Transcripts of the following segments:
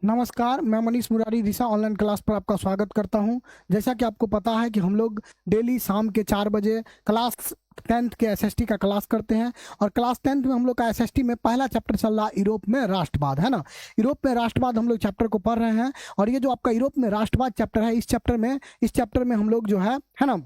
नमस्कार, मैं मनीष मुरारी दिशा online class पर आपका स्वागत करता हूं। जैसा कि आपको पता है कि हम लोग डेली शाम के 4 बजे क्लास 10th के एसएसटी का क्लास करते हैं। और क्लास 10th में हम लोग का एसएसटी में पहला चैप्टर चल रहा है यूरोप में राष्ट्रवाद, है ना। यूरोप में राष्ट्रवाद हम लोग चैप्टर को पढ़ रहे हैं। और ये जो आपका यूरोप में राष्ट्रवाद चैप्टर है, इस चैप्टर में हम लोग जो है ना,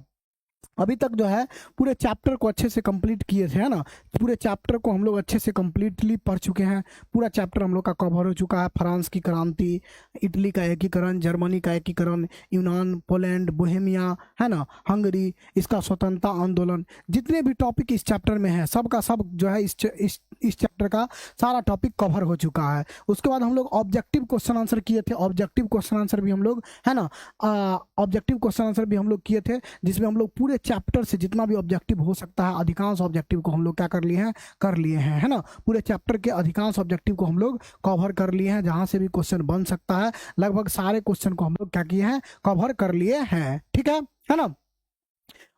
अभी तक जो है पूरे चैप्टर को अच्छे से कंप्लीट किए थे, है ना। पूरे चैप्टर को हम लोग अच्छे से कंप्लीटली पढ़ चुके हैं। पूरा चैप्टर हम लोग का कवर हो चुका है। फ्रांस की क्रांति, इटली का एकीकरण, जर्मनी का एकीकरण, यूनान, पोलैंड, बोहेमिया, है ना, हंगरी, इसका स्वतंत्रता आंदोलन, जितने भी टॉपिक इस चैप्टर में है सब का सब जो है इस चैप्टर का सारा टॉपिक कवर हो चुका है। उसके बाद हम लोग ऑब्जेक्टिव क्वेश्चन आंसर किए थे। ऑब्जेक्टिव क्वेश्चन आंसर भी हम लोग, है ना, ऑब्जेक्टिव क्वेश्चन आंसर भी हम लोग किए थे, जिसमें हम लोग पूरे चैप्टर से जितना भी ऑब्जेक्टिव हो सकता है, अधिकांश ऑब्जेक्टिव को हम लोग क्या कर लिए हैं, है ना। पूरे चैप्टर के अधिकांश ऑब्जेक्टिव को हम लोग कवर कर लिए हैं। जहां से भी क्वेश्चन बन सकता है, लगभग सारे क्वेश्चन को हम लोग क्या किए हैं, कवर कर लिए हैं। ठीक है ना।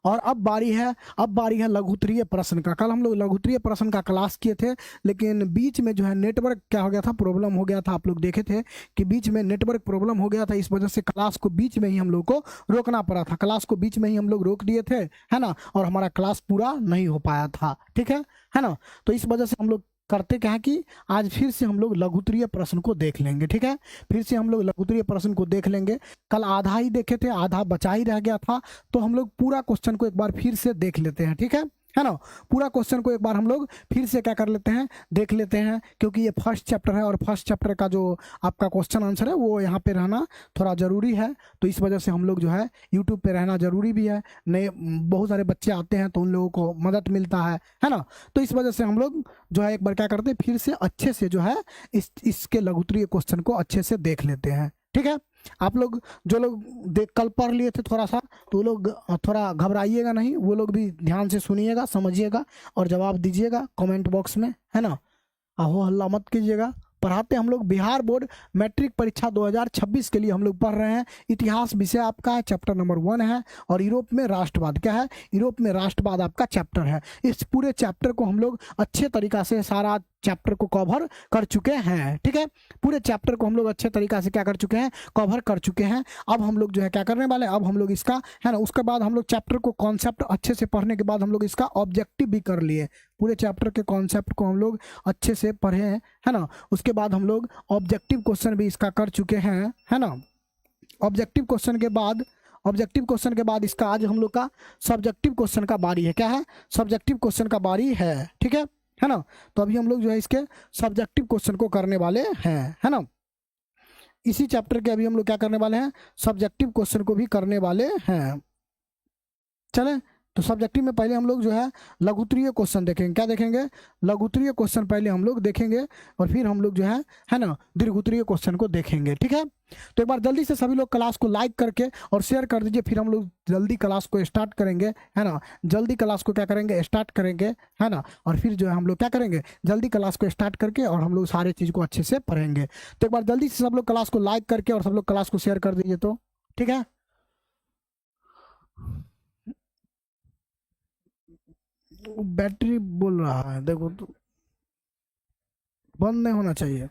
और अब बारी है लघुत्तरीय प्रश्न का। कल हम लोग लघुत्तरीय प्रश्न का क्लास किए थे, लेकिन बीच में जो है नेटवर्क क्या हो गया था, प्रॉब्लम हो गया था। आप लोग देखे थे कि बीच में नेटवर्क प्रॉब्लम हो गया था। इस वजह से क्लास को बीच में ही हम लोग को रोकना पड़ा था। क्लास को बीच में ही हम लोग रोक दिए थे, है ना। और हमारा क्लास पूरा नहीं हो पाया था। ठीक है ना। तो इस वजह से हम लोग करते क्या है कि आज फिर से हम लोग लघुत्तरीय प्रश्न को देख लेंगे। ठीक है, फिर से हम लोग लघुत्तरीय प्रश्न को देख लेंगे। कल आधा ही देखे थे, आधा बचा ही रह गया था। तो हम लोग पूरा क्वेश्चन को एक बार फिर से देख लेते हैं। ठीक है ना। पूरा क्वेश्चन को एक बार हम लोग फिर से क्या कर लेते हैं, देख लेते हैं। क्योंकि ये फर्स्ट चैप्टर है और फर्स्ट चैप्टर का जो आपका क्वेश्चन आंसर है वो यहाँ पे रहना थोड़ा ज़रूरी है। तो इस वजह से हम लोग जो है यूट्यूब पे रहना ज़रूरी भी है। नए बहुत सारे बच्चे आते हैं तो उन लोगों को मदद मिलता है ना। तो इस वजह से हम लोग जो है एक बार क्या करते हैं, फिर से अच्छे से जो है इसके लघुत्तरीय क्वेश्चन को अच्छे से देख लेते हैं। ठीक है। आप लोग जो लोग देख कल पढ़ लिए थे थोड़ा सा, तो वो लोग थोड़ा घबराइएगा नहीं, वो लोग भी ध्यान से सुनिएगा, समझिएगा और जवाब दीजिएगा कमेंट बॉक्स में, है ना। हो हल्ला मत कीजिएगा। पढ़ाते हम लोग बिहार बोर्ड मैट्रिक परीक्षा 2026 के लिए हम लोग पढ़ रहे हैं। इतिहास विषय आपका है, चैप्टर नंबर 1 है। और यूरोप में राष्ट्रवाद क्या है, यूरोप में राष्ट्रवाद आपका चैप्टर है। इस पूरे चैप्टर को हम लोग अच्छे तरीका से सारा चैप्टर को कवर कर चुके हैं। ठीक है, पूरे चैप्टर को हम लोग अच्छे तरीका से क्या कर चुके हैं, कवर कर चुके हैं। अब हम लोग जो है क्या करने वाले हैं, अब हम लोग इसका, है ना, उसके बाद हम लोग चैप्टर को कॉन्सेप्ट अच्छे से पढ़ने के बाद हम लोग इसका ऑब्जेक्टिव भी कर लिए। पूरे चैप्टर के कॉन्सेप्ट को हम लोग अच्छे से पढ़े हैं, है ना। उसके बाद हम लोग ऑब्जेक्टिव क्वेश्चन भी इसका कर चुके हैं, है ना। ऑब्जेक्टिव क्वेश्चन के बाद इसका आज हम लोग का सब्जेक्टिव क्वेश्चन का बारी है। क्या है, सब्जेक्टिव क्वेश्चन का बारी है। ठीक है ना। तो अभी हम लोग जो है इसके सब्जेक्टिव क्वेश्चन को करने वाले हैं, है ना। इसी चैप्टर के अभी हम लोग क्या करने वाले हैं, सब्जेक्टिव क्वेश्चन को भी करने वाले हैं। चलें, तो सब्जेक्टिव में पहले हम लोग जो है लघुत्तरीय क्वेश्चन देखेंगे। क्या देखेंगे, लघुत्तरीय क्वेश्चन पहले हम लोग देखेंगे और फिर हम लोग जो है ना, दीर्घोत्तरीय क्वेश्चन को देखेंगे। ठीक है, तो एक बार जल्दी से सभी लोग क्लास को लाइक करके और शेयर कर दीजिए। फिर हम लोग जल्दी क्लास को स्टार्ट करेंगे, है ना। जल्दी क्लास को क्या करेंगे, स्टार्ट करेंगे, है ना। और फिर जो है हम लोग क्या करेंगे, जल्दी क्लास को स्टार्ट करके और हम लोग सारे चीज़ को अच्छे से पढ़ेंगे। तो एक बार जल्दी से सब लोग क्लास को लाइक करके और सब लोग क्लास को शेयर कर दीजिए। तो ठीक है, बैटरी बोल रहा है, देखो तो बंद नहीं होना चाहिए।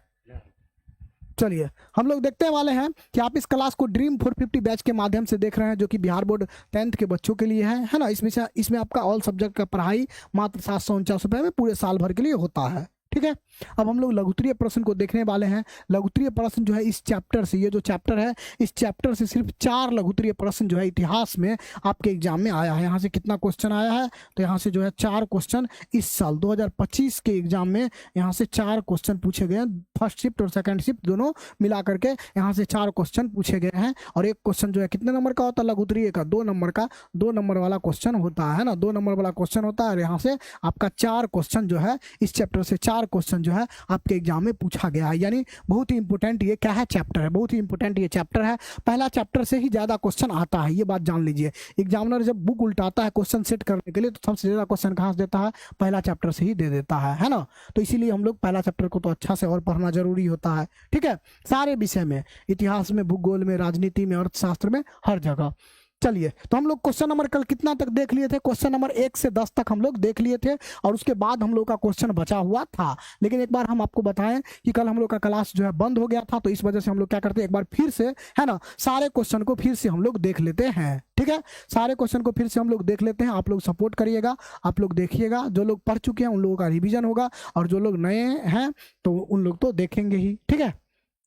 चलिए, हम लोग देखने वाले हैं कि आप इस क्लास को ड्रीम 450 बैच के माध्यम से देख रहे हैं, जो कि बिहार बोर्ड 10th के बच्चों के लिए है ना। इसमें आपका ऑल सब्जेक्ट का पढ़ाई मात्र 749 रुपये में पूरे साल भर के लिए होता है। ठीक है, अब हम लोग लघुत्तरीय प्रश्न को देखने वाले हैं। लघुत्तरीय प्रश्न जो है इस चैप्टर से, ये जो चैप्टर है इस चैप्टर से सिर्फ 4 लघुत्तरीय प्रश्न जो है इतिहास में आपके एग्जाम में आया है। यहाँ से कितना क्वेश्चन आया है, तो यहाँ से जो है 4 क्वेश्चन इस साल 2025 के एग्जाम में यहाँ से 4 क्वेश्चन पूछे गए हैं। फर्स्ट शिफ्ट और सेकंड शिफ्ट दोनों मिला करके यहाँ से 4 क्वेश्चन पूछे गए हैं। और एक क्वेश्चन जो है कितने नंबर का होता है, लघुत्तरीय का 2 नंबर का, 2 नंबर वाला क्वेश्चन होता है ना, 2 नंबर वाला क्वेश्चन होता है। और यहाँ से आपका 4 क्वेश्चन जो है इस चैप्टर से 4 क्वेश्चन जो है आपके एग्जाम में पूछा गया है। यानी बहुत ही इंपॉर्टेंट ये क्या है, चैप्टर है, बहुत ही इंपॉर्टेंट ये चैप्टर है। पहला चैप्टर से ही ज्यादा क्वेश्चन आता है, ये बात जान लीजिए। एग्जामिनर जब बुक उल्टाता है क्वेश्चन सेट करने के लिए, तो सबसे ज्यादा क्वेश्चन कहाँ से देता है, पहला चैप्टर से ही दे देता है ना। तो इसीलिए हम लोग पहला चैप्टर को तो अच्छा से और पढ़ना जरूरी होता है। ठीक है, सारे विषय में, इतिहास में, भूगोल में, राजनीति में, अर्थशास्त्र में, हर जगह। चलिए, तो हम लोग क्वेश्चन नंबर कल कितना तक देख लिए थे? क्वेश्चन नंबर 1 से 10 तक हम लोग देख लिए थे और उसके बाद हम लोग का क्वेश्चन बचा हुआ था। लेकिन एक बार हम आपको बताएं कि कल हम लोग का क्लास जो है बंद हो गया था, तो इस वजह से हम लोग क्या करते हैं, एक बार फिर से, है ना, सारे क्वेश्चन को फिर से हम लोग देख लेते हैं। ठीक है, सारे क्वेश्चन को फिर से हम लोग देख लेते हैं। आप लोग सपोर्ट करिएगा, आप लोग देखिएगा। जो लोग पढ़ चुके हैं उन लोगों का रिवीजन होगा और जो लोग नए हैं तो उन लोग तो देखेंगे ही। ठीक है,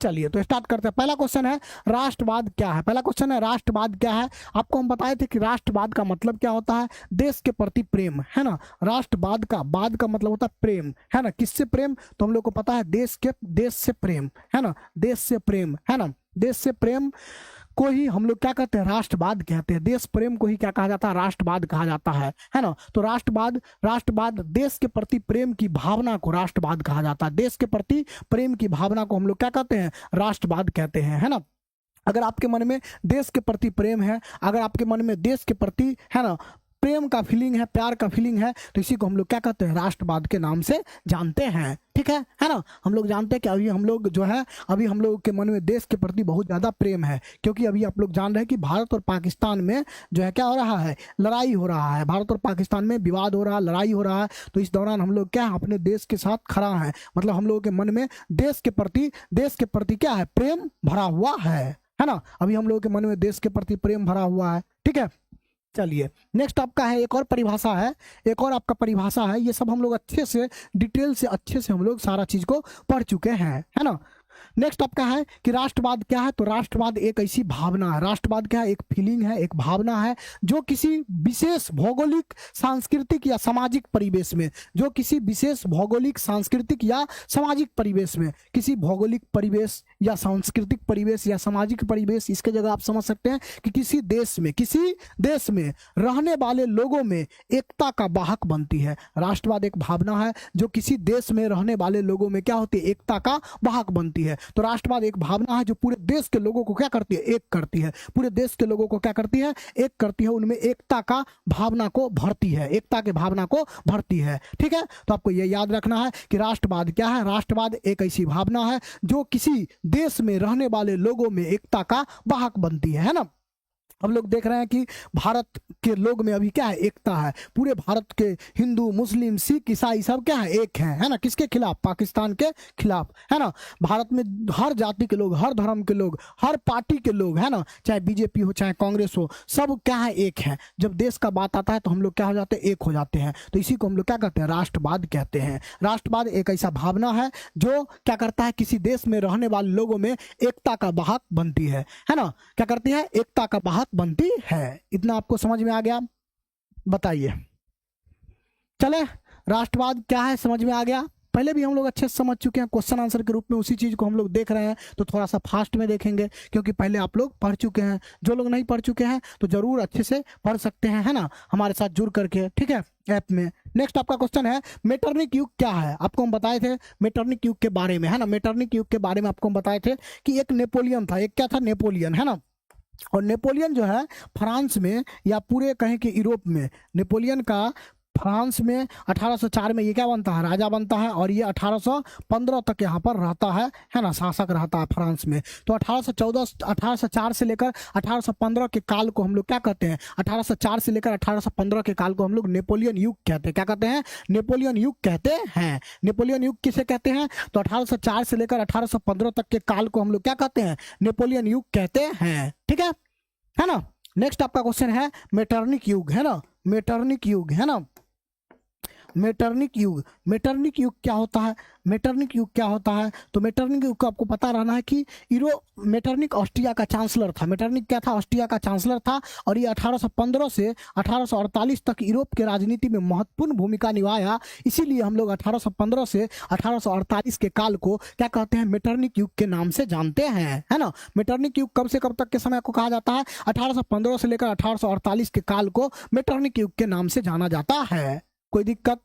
चलिए तो स्टार्ट करते हैं। पहला क्वेश्चन है राष्ट्रवाद क्या है? पहला क्वेश्चन है राष्ट्रवाद क्या है? आपको हम बताए थे कि राष्ट्रवाद का मतलब क्या होता है? देश के प्रति प्रेम, है ना। राष्ट्रवाद का बाद का मतलब होता है प्रेम, है ना। किससे प्रेम? तो हम लोग को पता है देश से प्रेम, है ना। देश से प्रेम, है ना। देश से प्रेम को ही हम लोग क्या कहते हैं? राष्ट्रवाद कहते हैं। देश प्रेम को ही क्या कहा जाता है? राष्ट्रवाद कहा जाता है ना। तो राष्ट्रवाद देश के प्रति प्रेम की भावना को राष्ट्रवाद कहा जाता है। देश के प्रति प्रेम की भावना को हम लोग क्या कहते हैं? राष्ट्रवाद कहते हैं, है ना। अगर आपके मन में देश के प्रति प्रेम है, अगर आपके मन में देश के प्रति, है ना, प्रेम का फीलिंग है, प्यार का फीलिंग है, तो इसी को हम लोग क्या कहते हैं? राष्ट्रवाद के नाम से जानते हैं। ठीक है ना। हम लोग जानते हैं कि अभी हम लोग जो है, अभी हम लोग के मन में देश के प्रति बहुत ज्यादा प्रेम है, क्योंकि अभी आप लोग जान रहे हैं कि भारत और पाकिस्तान में जो है क्या हो रहा है? लड़ाई हो रहा है। भारत और पाकिस्तान में विवाद हो रहा है, लड़ाई हो रहा है। तो इस दौरान हम लोग क्या है? अपने देश के साथ खड़ा है। मतलब हम लोगों के मन में देश के प्रति क्या है? प्रेम भरा हुआ है ना। अभी हम लोगों के मन में देश के प्रति प्रेम भरा हुआ है। ठीक है, चलिए नेक्स्ट आपका है, एक और परिभाषा है, एक और आपका परिभाषा है। ये सब हम लोग अच्छे से डिटेल से अच्छे से हम लोग सारा चीज को पढ़ चुके हैं, है ना। नेक्स्ट आपका है कि राष्ट्रवाद क्या है? तो राष्ट्रवाद एक ऐसी भावना है। राष्ट्रवाद क्या है? एक फीलिंग है, एक भावना है, जो किसी विशेष भौगोलिक, सांस्कृतिक या सामाजिक परिवेश में, जो किसी विशेष भौगोलिक, सांस्कृतिक या सामाजिक परिवेश में, किसी भौगोलिक परिवेश या सांस्कृतिक परिवेश या सामाजिक परिवेश, इसके जगह आप समझ सकते हैं कि किसी देश में रहने वाले लोगों में एकता का वाहक बनती है। राष्ट्रवाद एक भावना है जो किसी देश में रहने वाले लोगों में क्या होती है? एकता का वाहक बनती है। तो राष्ट्रवाद एक भावना है जो पूरे देश के लोगों को क्या करती है? एक करती है। पूरे देश के लोगों को क्या करती है? एक करती है। उनमें एकता का भावना को भरती है, एकता के भावना को भरती है। ठीक है, तो आपको यह याद रखना है कि राष्ट्रवाद क्या है? राष्ट्रवाद एक ऐसी भावना है जो किसी देश में रहने वाले लोगों में एकता का वाहक बनती है ना। हम लोग देख रहे हैं कि भारत के लोग में अभी क्या है? एकता है। पूरे भारत के हिंदू, मुस्लिम, सिख, ईसाई सब क्या है? एक है ना। किसके खिलाफ? पाकिस्तान के खिलाफ, है ना। भारत में हर जाति के लोग, हर धर्म के लोग, हर पार्टी के लोग, है ना, चाहे बीजेपी हो चाहे कांग्रेस हो, सब क्या है? एक है। जब देश का बात आता है तो हम लोग क्या हो जाते हैं? एक हो जाते हैं। तो इसी को हम लोग क्या कहते हैं? राष्ट्रवाद कहते हैं। राष्ट्रवाद एक ऐसा भावना है जो क्या करता है? किसी देश में रहने वाले लोगों में एकता का वाहक बनती है ना। क्या करती है? एकता का वाहक बनती है। इतना आपको समझ में आ गया? बताइए। चले, राष्ट्रवाद क्या है समझ में आ गया। पहले भी हम लोग अच्छे से समझ चुके हैं, क्वेश्चन आंसर के रूप में उसी चीज को हम लोग देख रहे हैं, तो थोड़ा सा फास्ट में देखेंगे क्योंकि पहले आप लोग पढ़ चुके हैं। जो लोग नहीं पढ़ चुके हैं तो जरूर अच्छे से पढ़ सकते हैं, है ना, हमारे साथ जुड़ करके। ठीक है, ऐप में। नेक्स्ट आपका क्वेश्चन है मेटरनिक युग क्या है? आपको हम बताए थे मेटरनिक युग के बारे में, है ना। मेटरनिक युग के बारे में आपको हम बताए थे कि एक नेपोलियन था, एक क्या था? नेपोलियन, है ना। और नेपोलियन जो है फ्रांस में या पूरे कहें कि यूरोप में, नेपोलियन का फ्रांस में 1804 में ये क्या बनता है? राजा बनता है। और ये 1815 तक यहाँ पर रहता है ना, शासक रहता है फ्रांस में। तो 1804 से लेकर 1815 के काल को हम लोग क्या कहते हैं? 1804 से लेकर 1815 के काल को हम लोग नेपोलियन युग कहते हैं। क्या कहते हैं? नेपोलियन युग कहते हैं। नेपोलियन युग किसे कहते हैं? तो 1804 से लेकर 1815 तक के काल को हम लोग क्या कहते हैं? नेपोलियन युग कहते हैं। ठीक है ना। नेक्स्ट आपका क्वेश्चन है मेटरनिक युग, है ना। मेटरनिक युग, है ना। मेटरनिक युग, मेटरनिक युग क्या होता है? मेटरनिक युग क्या होता है? तो मेटरनिक युग को आपको पता रहना है कि मेटरनिक ऑस्ट्रिया का चांसलर था। मेटरनिक क्या था? ऑस्ट्रिया का चांसलर था। और ये 1815 से 1848 तक यूरोप के राजनीति में महत्वपूर्ण भूमिका निभाया। इसीलिए हम लोग 1815 से 1848 के काल को क्या कहते हैं? मेटरनिक युग के नाम से जानते हैं, है ना। मेटरनिक युग कब से कब तक के समय को कहा जाता है? 1815 से लेकर 1848 के काल को मेटरनिक युग के नाम से जाना जाता है। कोई दिक्कत?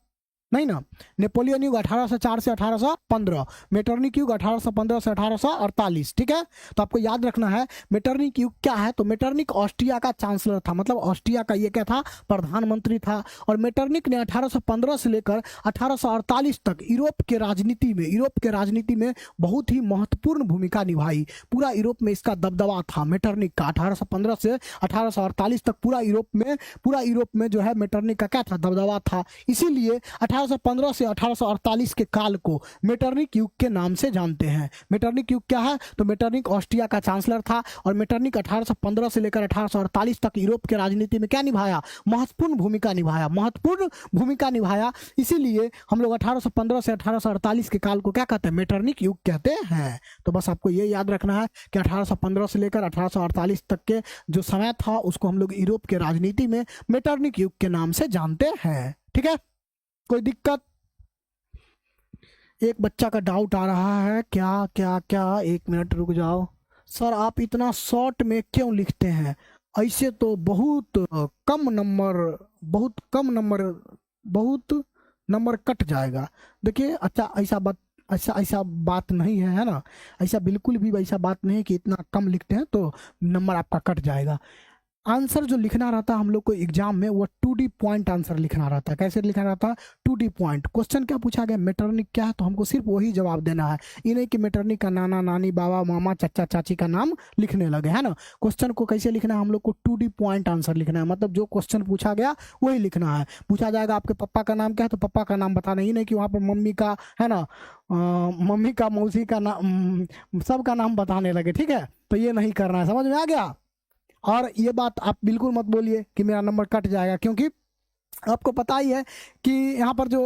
नहीं ना। नेपोलियन युग 1804 से 1815, मेटरनिक युग 1815 से 1848। ठीक है, तो आपको याद रखना है मेटरनिक युग क्या है। तो मेटरनिक ऑस्ट्रिया का चांसलर था, मतलब ऑस्ट्रिया का ये क्या था, प्रधानमंत्री था। और मेटरनिक ने 1815 से लेकर 1848 तक यूरोप के राजनीति में बहुत ही महत्वपूर्ण भूमिका निभाई। पूरा यूरोप में इसका दबदबा था मेटरनिक का। 1815 से 1848 तक पूरा यूरोप में जो है मेटरनिक का क्या था, दबदबा था। इसीलिए 1815 से 1848 के काल को मेटरनिक युग के नाम से जानते हैं। मेटरनिक युग क्या है, तो मेटरनिक ऑस्ट्रिया का चांसलर था और मेटरनिक 1815 से लेकर 1848 तक यूरोप के राजनीति में क्या निभाया, महत्वपूर्ण भूमिका निभाया। इसीलिए हम लोग 1815 से 1848 के काल को क्या कहते हैं, मेटरनिक युग कहते हैं। तो बस आपको ये याद रखना है कि 1815 से लेकर 1848 तक के जो समय था उसको हम लोग यूरोप के राजनीति में मेटरनिक युग के नाम से जानते हैं। ठीक है, कोई दिक्कत? एक बच्चा का डाउट आ रहा है, क्या क्या क्या, एक मिनट रुक जाओ सर, आप इतना शॉर्ट में क्यों लिखते हैं? ऐसे तो बहुत नंबर कट जाएगा। देखिए, अच्छा ऐसा बात नहीं है, है ना। ऐसा बिल्कुल भी ऐसा बात नहीं है कि इतना कम लिखते हैं तो नंबर आपका कट जाएगा। आंसर जो लिखना रहता है हम लोग को एग्जाम में, वो 2D पॉइंट आंसर लिखना रहता है। कैसे लिखना रहता है? 2D point. क्वेश्चन क्या पूछा गया, मेटरनिक क्या है, तो हमको सिर्फ वही जवाब देना है। ये नहीं कि मेटरनिक का नाना नानी बाबा मामा चाचा चाची का नाम लिखने लगे, है ना। क्वेश्चन को कैसे लिखना है, हम लोग को 2D पॉइंट आंसर लिखना है। मतलब जो क्वेश्चन पूछा गया वही लिखना है। पूछा जाएगा आपके पप्पा का नाम क्या है, तो पप्पा का नाम बताना ही नहीं कि वहाँ पर मम्मी का, है ना, मम्मी का, मौसी का नाम, सबका नाम बताने लगे। ठीक है, तो ये नहीं करना है। समझ में आ गया? और ये बात आप बिल्कुल मत बोलिए कि मेरा नंबर कट जाएगा, क्योंकि आपको पता ही है कि यहाँ पर जो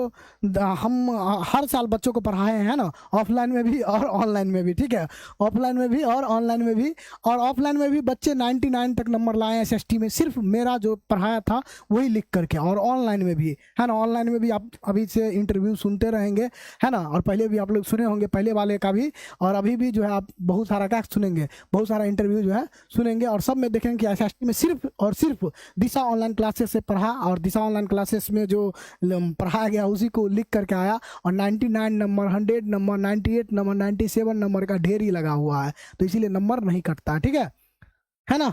हम हर साल बच्चों को पढ़ाए हैं ना, ऑफलाइन में भी और ऑनलाइन में भी। ठीक है, ऑफलाइन में भी और ऑनलाइन में भी। और ऑफलाइन में भी बच्चे 99 तक नंबर लाए एसएसटी में, सिर्फ मेरा जो पढ़ाया था वही लिख करके। और ऑनलाइन में भी, है ना, ऑनलाइन में भी आप अभी से इंटरव्यू सुनते रहेंगे, है ना। और पहले भी आप लोग सुने होंगे, पहले वाले का भी, और अभी भी जो है आप बहुत सारा क्या सुनेंगे, बहुत सारा इंटरव्यू जो है सुनेंगे। और सब में देखेंगे कि एसएसटी में सिर्फ और सिर्फ दिशा ऑनलाइन क्लासेस से पढ़ा, और दिशा ऑनलाइन क्लासेस में जो पढ़ाया गया उसी को लिख करके आया। और 99 नंबर, 100 नंबर, 98 नंबर, 97 नंबर का ढेर ही लगा हुआ है, तो इसीलिए नंबर नहीं कटता है। ठीक है ना।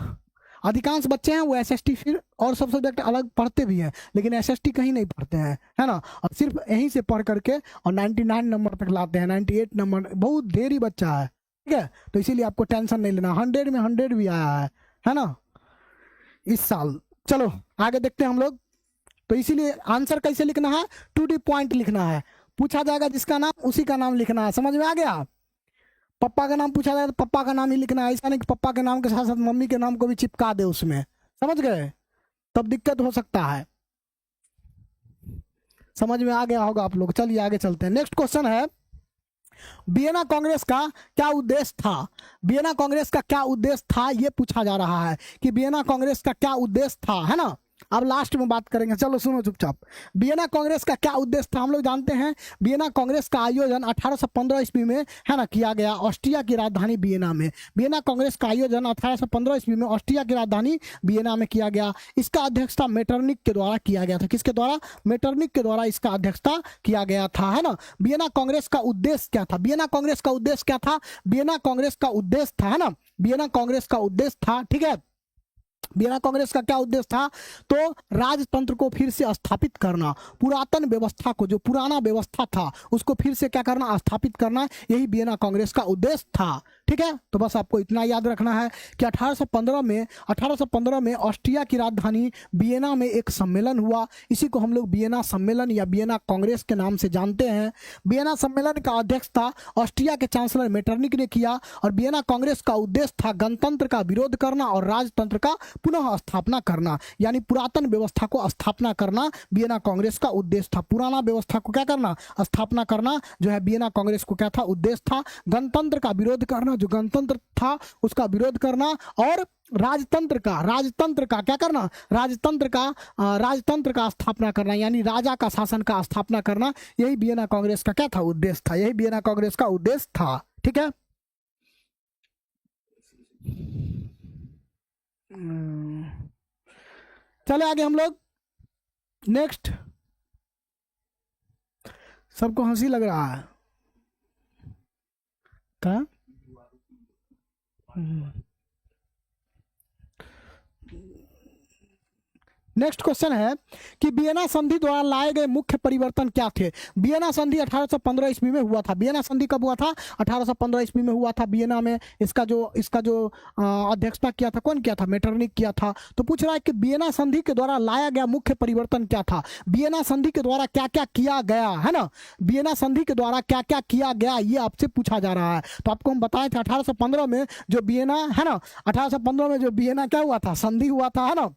अधिकांश बच्चे हैं वो एसएसटी फिर और सब सब्जेक्ट अलग पढ़ते भी हैं, लेकिन एसएसटी कहीं नहीं पढ़ते हैं, है ना। और सिर्फ यहीं से पढ़ करके और 99 नंबर तक लाते हैं, 98 नंबर, बहुत ढेर ही बच्चा है। ठीक है, तो इसीलिए आपको टेंशन नहीं लेना। 100 में 100 भी आया है ना, इस साल। चलो आगे देखते हैं हम लोग। तो इसीलिए आंसर कैसे लिखना है, 2D पॉइंट लिखना है। पूछा जाएगा जिसका नाम उसी का नाम लिखना है। समझ में आ गया? पप्पा का नाम पूछा जाए तो पप्पा का नाम ही लिखना है। ऐसा नहीं कि पप्पा के नाम के साथ साथ मम्मी के नाम को भी चिपका दे उसमें। समझ गए? तब दिक्कत हो सकता है। समझ में आ गया होगा आप लोग। चलिए आगे चलते हैं। नेक्स्ट क्वेश्चन है, वियना कांग्रेस का क्या उद्देश्य था? वियना कांग्रेस का क्या उद्देश्य था, यह पूछा जा रहा है कि वियना कांग्रेस का क्या उद्देश्य था, है ना। अब लास्ट में बात करेंगे, चलो सुनो चुपचाप। वियना कांग्रेस का क्या उद्देश्य था? हम लोग जानते हैं वियना कांग्रेस का आयोजन 1815 ईस्वी में, है ना, किया गया, ऑस्ट्रिया की राजधानी वियना में। वियना कांग्रेस का आयोजन 1815 ईस्वी में ऑस्ट्रिया की राजधानी वियना में किया गया। इसका अध्यक्षता मेटरनिक के द्वारा किया गया था। किसके द्वारा? मेटरनिक के द्वारा इसका अध्यक्षता किया गया था, है ना। वियना कांग्रेस का उद्देश्य क्या था? वियना कांग्रेस का उद्देश्य क्या था? वियना कांग्रेस का उद्देश्य था, है ना, वियना कांग्रेस का उद्देश्य था, ठीक है। वियना कांग्रेस का क्या उद्देश्य था? तो राजतंत्र को फिर से स्थापित करना, पुरातन व्यवस्था को, जो पुराना व्यवस्था था उसको फिर से क्या करना, स्थापित करना, यही वियना कांग्रेस का उद्देश्य था। ठीक है, तो बस आपको इतना याद रखना है कि 1815 में ऑस्ट्रिया की राजधानी वियना में एक सम्मेलन हुआ। इसी को हम लोग वियना सम्मेलन या वियना कांग्रेस के नाम से जानते हैं। वियना सम्मेलन का अध्यक्षता ऑस्ट्रिया के चांसलर मेटरनिक ने किया। और वियना कांग्रेस का उद्देश्य था गणतंत्र का विरोध करना और राजतंत्र का पुनः स्थापना करना, यानी पुरातन व्यवस्था को स्थापना करना वियना कांग्रेस का उद्देश्य था। पुराना व्यवस्था को क्या करना, स्थापना करना, जो है वियना कांग्रेस को क्या था, उद्देश्य था। गणतंत्र का विरोध करना, जो गणतंत्र था उसका विरोध करना, और राजतंत्र का क्या करना, राजतंत्र का स्थापना करना, यानी राजा का शासन का स्थापना करना, यही वियना कांग्रेस का क्या था, उद्देश्य था। यही वियना कांग्रेस का उद्देश्य था। ठीक है, चले आगे हम लोग। नेक्स्ट सबको हंसी लग रहा है क्या? नेक्स्ट क्वेश्चन है कि वियना संधि द्वारा लाए गए मुख्य परिवर्तन क्या थे? वियना संधि 1815 ईस्वी में हुआ था। वियना संधि कब हुआ था? 1815 ईस्वी में हुआ था वियना में। इसका जो अध्यक्षता किया था कौन किया था? मेटरनिक किया था। तो पूछ रहा है कि वियना संधि के द्वारा लाया गया मुख्य परिवर्तन क्या था? वियना संधि के द्वारा क्या क्या किया गया है ना, वियना संधि के द्वारा क्या क्या किया गया ये आपसे पूछा जा रहा है। तो आपको हम बताए थे 1815 में जो वियना है ना, 1815 में जो वियना क्या हुआ था? संधि हुआ था है ना,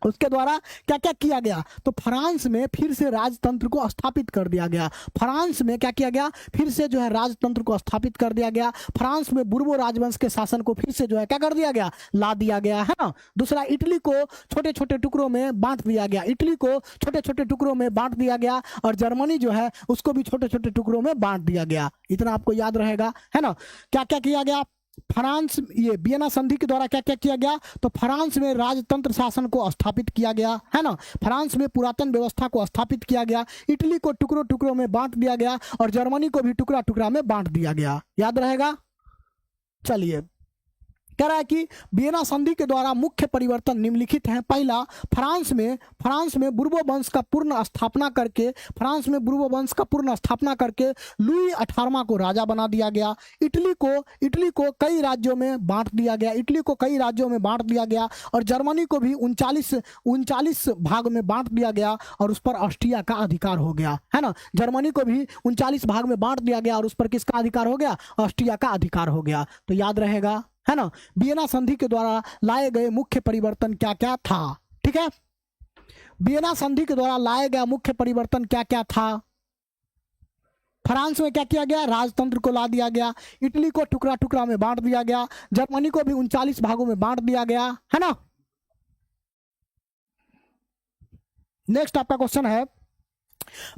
उसके द्वारा क्या क्या किया गया? तो फ्रांस में फिर से राजतंत्र को स्थापित कर दिया गया। फ्रांस में क्या किया गया? फिर से जो है राजतंत्र को स्थापित कर दिया गया। फ्रांस में बुर्बो राजवंश के शासन को फिर से जो है क्या कर दिया गया? ला दिया गया है ना। दूसरा, इटली को छोटे छोटे टुकड़ों में बांट दिया गया। इटली को छोटे छोटे टुकड़ों में बांट दिया गया और जर्मनी जो है उसको भी छोटे छोटे टुकड़ों में बांट दिया गया। इतना आपको याद रहेगा है ना। क्या क्या किया गया? फ्रांस, ये वियना संधि के द्वारा क्या क्या किया गया? तो फ्रांस में राजतंत्र शासन को स्थापित किया गया है ना। फ्रांस में पुरातन व्यवस्था को स्थापित किया गया। इटली को टुकड़ों टुकड़ों में बांट दिया गया और जर्मनी को भी टुकड़ा टुकड़ा में बांट दिया गया। याद रहेगा। चलिए, कह रहा है कि वियना संधि के द्वारा मुख्य परिवर्तन निम्नलिखित हैं। पहला, फ्रांस में बुर्बो वंश का पूर्ण स्थापना करके लुई 18वां को राजा बना दिया गया। इटली को कई राज्यों में बांट दिया गया और जर्मनी को भी 39 भाग में बांट दिया गया और उस पर ऑस्ट्रिया का अधिकार हो गया है ना। जर्मनी को भी 39 भाग में बांट दिया गया और उस पर किसका अधिकार हो गया? ऑस्ट्रिया का अधिकार हो गया। तो याद रहेगा है ना। वियना संधि के द्वारा लाए गए मुख्य परिवर्तन क्या क्या था? ठीक है, वियना संधि के द्वारा लाए गया मुख्य परिवर्तन क्या क्या था? फ्रांस में क्या किया गया? राजतंत्र को ला दिया गया। इटली को टुकड़ा टुकड़ा में बांट दिया गया। जर्मनी को भी 39 भागों में बांट दिया गया है ना। नेक्स्ट आपका क्वेश्चन है,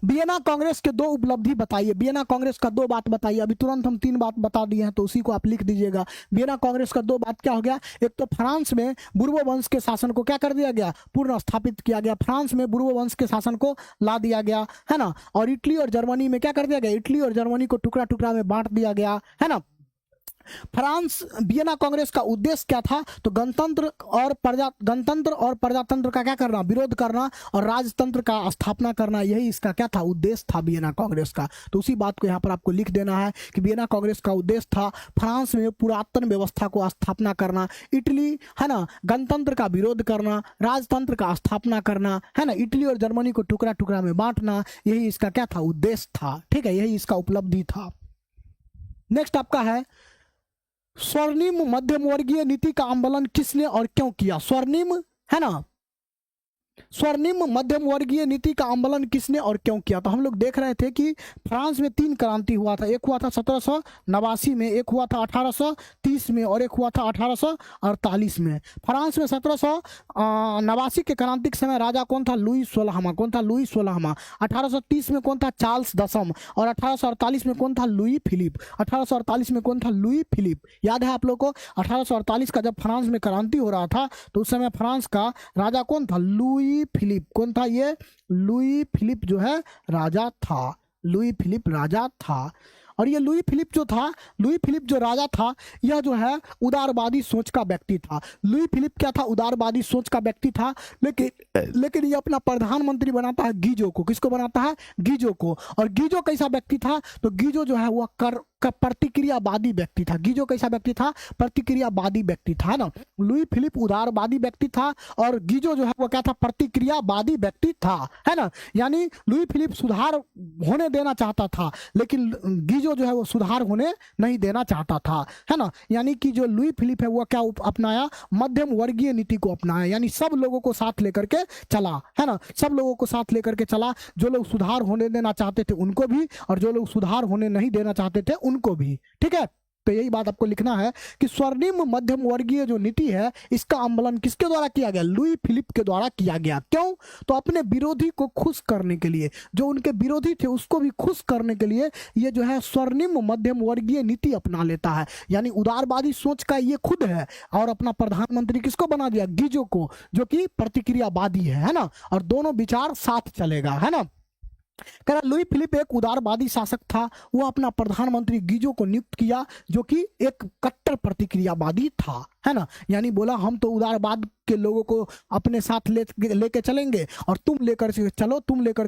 वियना कांग्रेस के दो उपलब्धि बताइए। वियना कांग्रेस का दो बात बताइए। अभी तुरंत हम 3 बात बता दिए हैं तो उसी को आप लिख दीजिएगा। वियना कांग्रेस का 2 बात क्या हो गया? एक तो फ्रांस में बुर्बो वंश के शासन को क्या कर दिया गया? पूर्ण स्थापित किया गया। फ्रांस में बुर्बो वंश के शासन को ला दिया गया है ना। और इटली और जर्मनी में क्या कर दिया गया? इटली और जर्मनी को टुकड़ा टुकड़ा में बांट दिया गया है ना। वियना कांग्रेस का उद्देश्य क्या था? तो गणतंत्र और प्रजातंत्र का क्या करना? विरोध करना और राजतंत्र का स्थापना करना। यही इसका क्या था? उद्देश्य था वियना कांग्रेस का। तो उसी बात को यहाँ पर आपको लिख देना है कि वियना कांग्रेस का उद्देश्य था फ्रांस में पुरातन व्यवस्था को स्थापना करना, इटली है ना गणतंत्र का विरोध करना, राजतंत्र का स्थापना करना है ना, इटली और जर्मनी को टुकड़ा टुकड़ा में बांटना। यही इसका क्या था? उद्देश्य था। ठीक है, यही इसका उपलब्धि था। नेक्स्ट आपका है, स्वर्णिम मध्यम वर्गीय नीति का अवलंबन किसने और क्यों किया? स्वर्णिम है ना, स्वर्णिम मध्यम वर्गीय नीति का अवलंबन किसने और क्यों किया? तो हम लोग देख रहे थे कि फ्रांस में 3 क्रांति हुआ था। एक हुआ था 1789 में, एक हुआ था 1830 में और एक हुआ था 1848 में। फ्रांस में 1789 के क्रांति के समय राजा कौन था? लुई 16वां। कौन था? लुई 16वां। 1830 में कौन था? चार्ल्स दसम। और 1848 में कौन था? Louis Philippe. 1848 में कौन था? Louis Philippe. याद है आप लोग को? 1848 का जब फ्रांस में क्रांति हो रहा था तो उस समय फ्रांस का राजा कौन था? Louis Philippe. कौन था ये? लुई फिलिप जो है राजा था। लुई फिलिप राजा था। और ये लुई फिलिप जो था, लुई फिलिप जो राजा था, यह जो है उदारवादी सोच का व्यक्ति था। लुई फिलिप क्या था? उदारवादी सोच का व्यक्ति था। लेकिन ये अपना प्रधानमंत्री बनाता है गीजो को। किसको बनाता है? गीजो को। और गीजो कैसा व्यक्ति था? तो गीजो जो है वह प्रतिक्रियावादी व्यक्ति था। गीजो कैसा व्यक्ति था? प्रतिक्रियावादी व्यक्ति था ना। लुई फिलिप उदारवादी व्यक्ति था और गीजो जो है वो क्या था? प्रतिक्रियावादी व्यक्ति था है ना। यानी लुई फिलिप सुधार होने देना चाहता था लेकिन गीजो जो है वो सुधार होने नहीं देना चाहता था है ना। यानी कि जो लुई फिलिप है वो क्या अपनाया? मध्यम वर्गीय नीति को अपनाया। यानी सब लोगों को साथ लेकर के चला है ना। सब लोगों को साथ लेकर के चला। जो लोग सुधार होने देना चाहते थे उनको भी और जो लोग सुधार होने नहीं देना चाहते थे उनको भी। ठीक है, तो यही बात आपको लिखना है कि स्वर्णिम मध्यम वर्गीय जो नीति है इसका अवलंबन किसके द्वारा किया गया? लुई फिलिप के द्वारा किया गया। क्यों? तो अपने विरोधी को खुश करने के लिए, जो उनके विरोधी थे उसको भी खुश करने के लिए ये जो है स्वर्णिम मध्यम वर्गीय नीति अपना लेता है। यानी उदारवादी सोच का ये खुद है और अपना प्रधानमंत्री किसको बना दिया? गीजो को, जो कि प्रतिक्रियावादी है ना। और दोनों विचार साथ चलेगा है ना। कह रहा लुई फिलिप एक उदारवादी शासक था, वो अपना प्रधानमंत्री गीजो को नियुक्त किया जो कि एक कट्टर प्रतिक्रियावादी था, है ना। यानी बोला हम तो उदारवाद के लोगों को अपने साथ लेके चलेंगे और तुम लेकर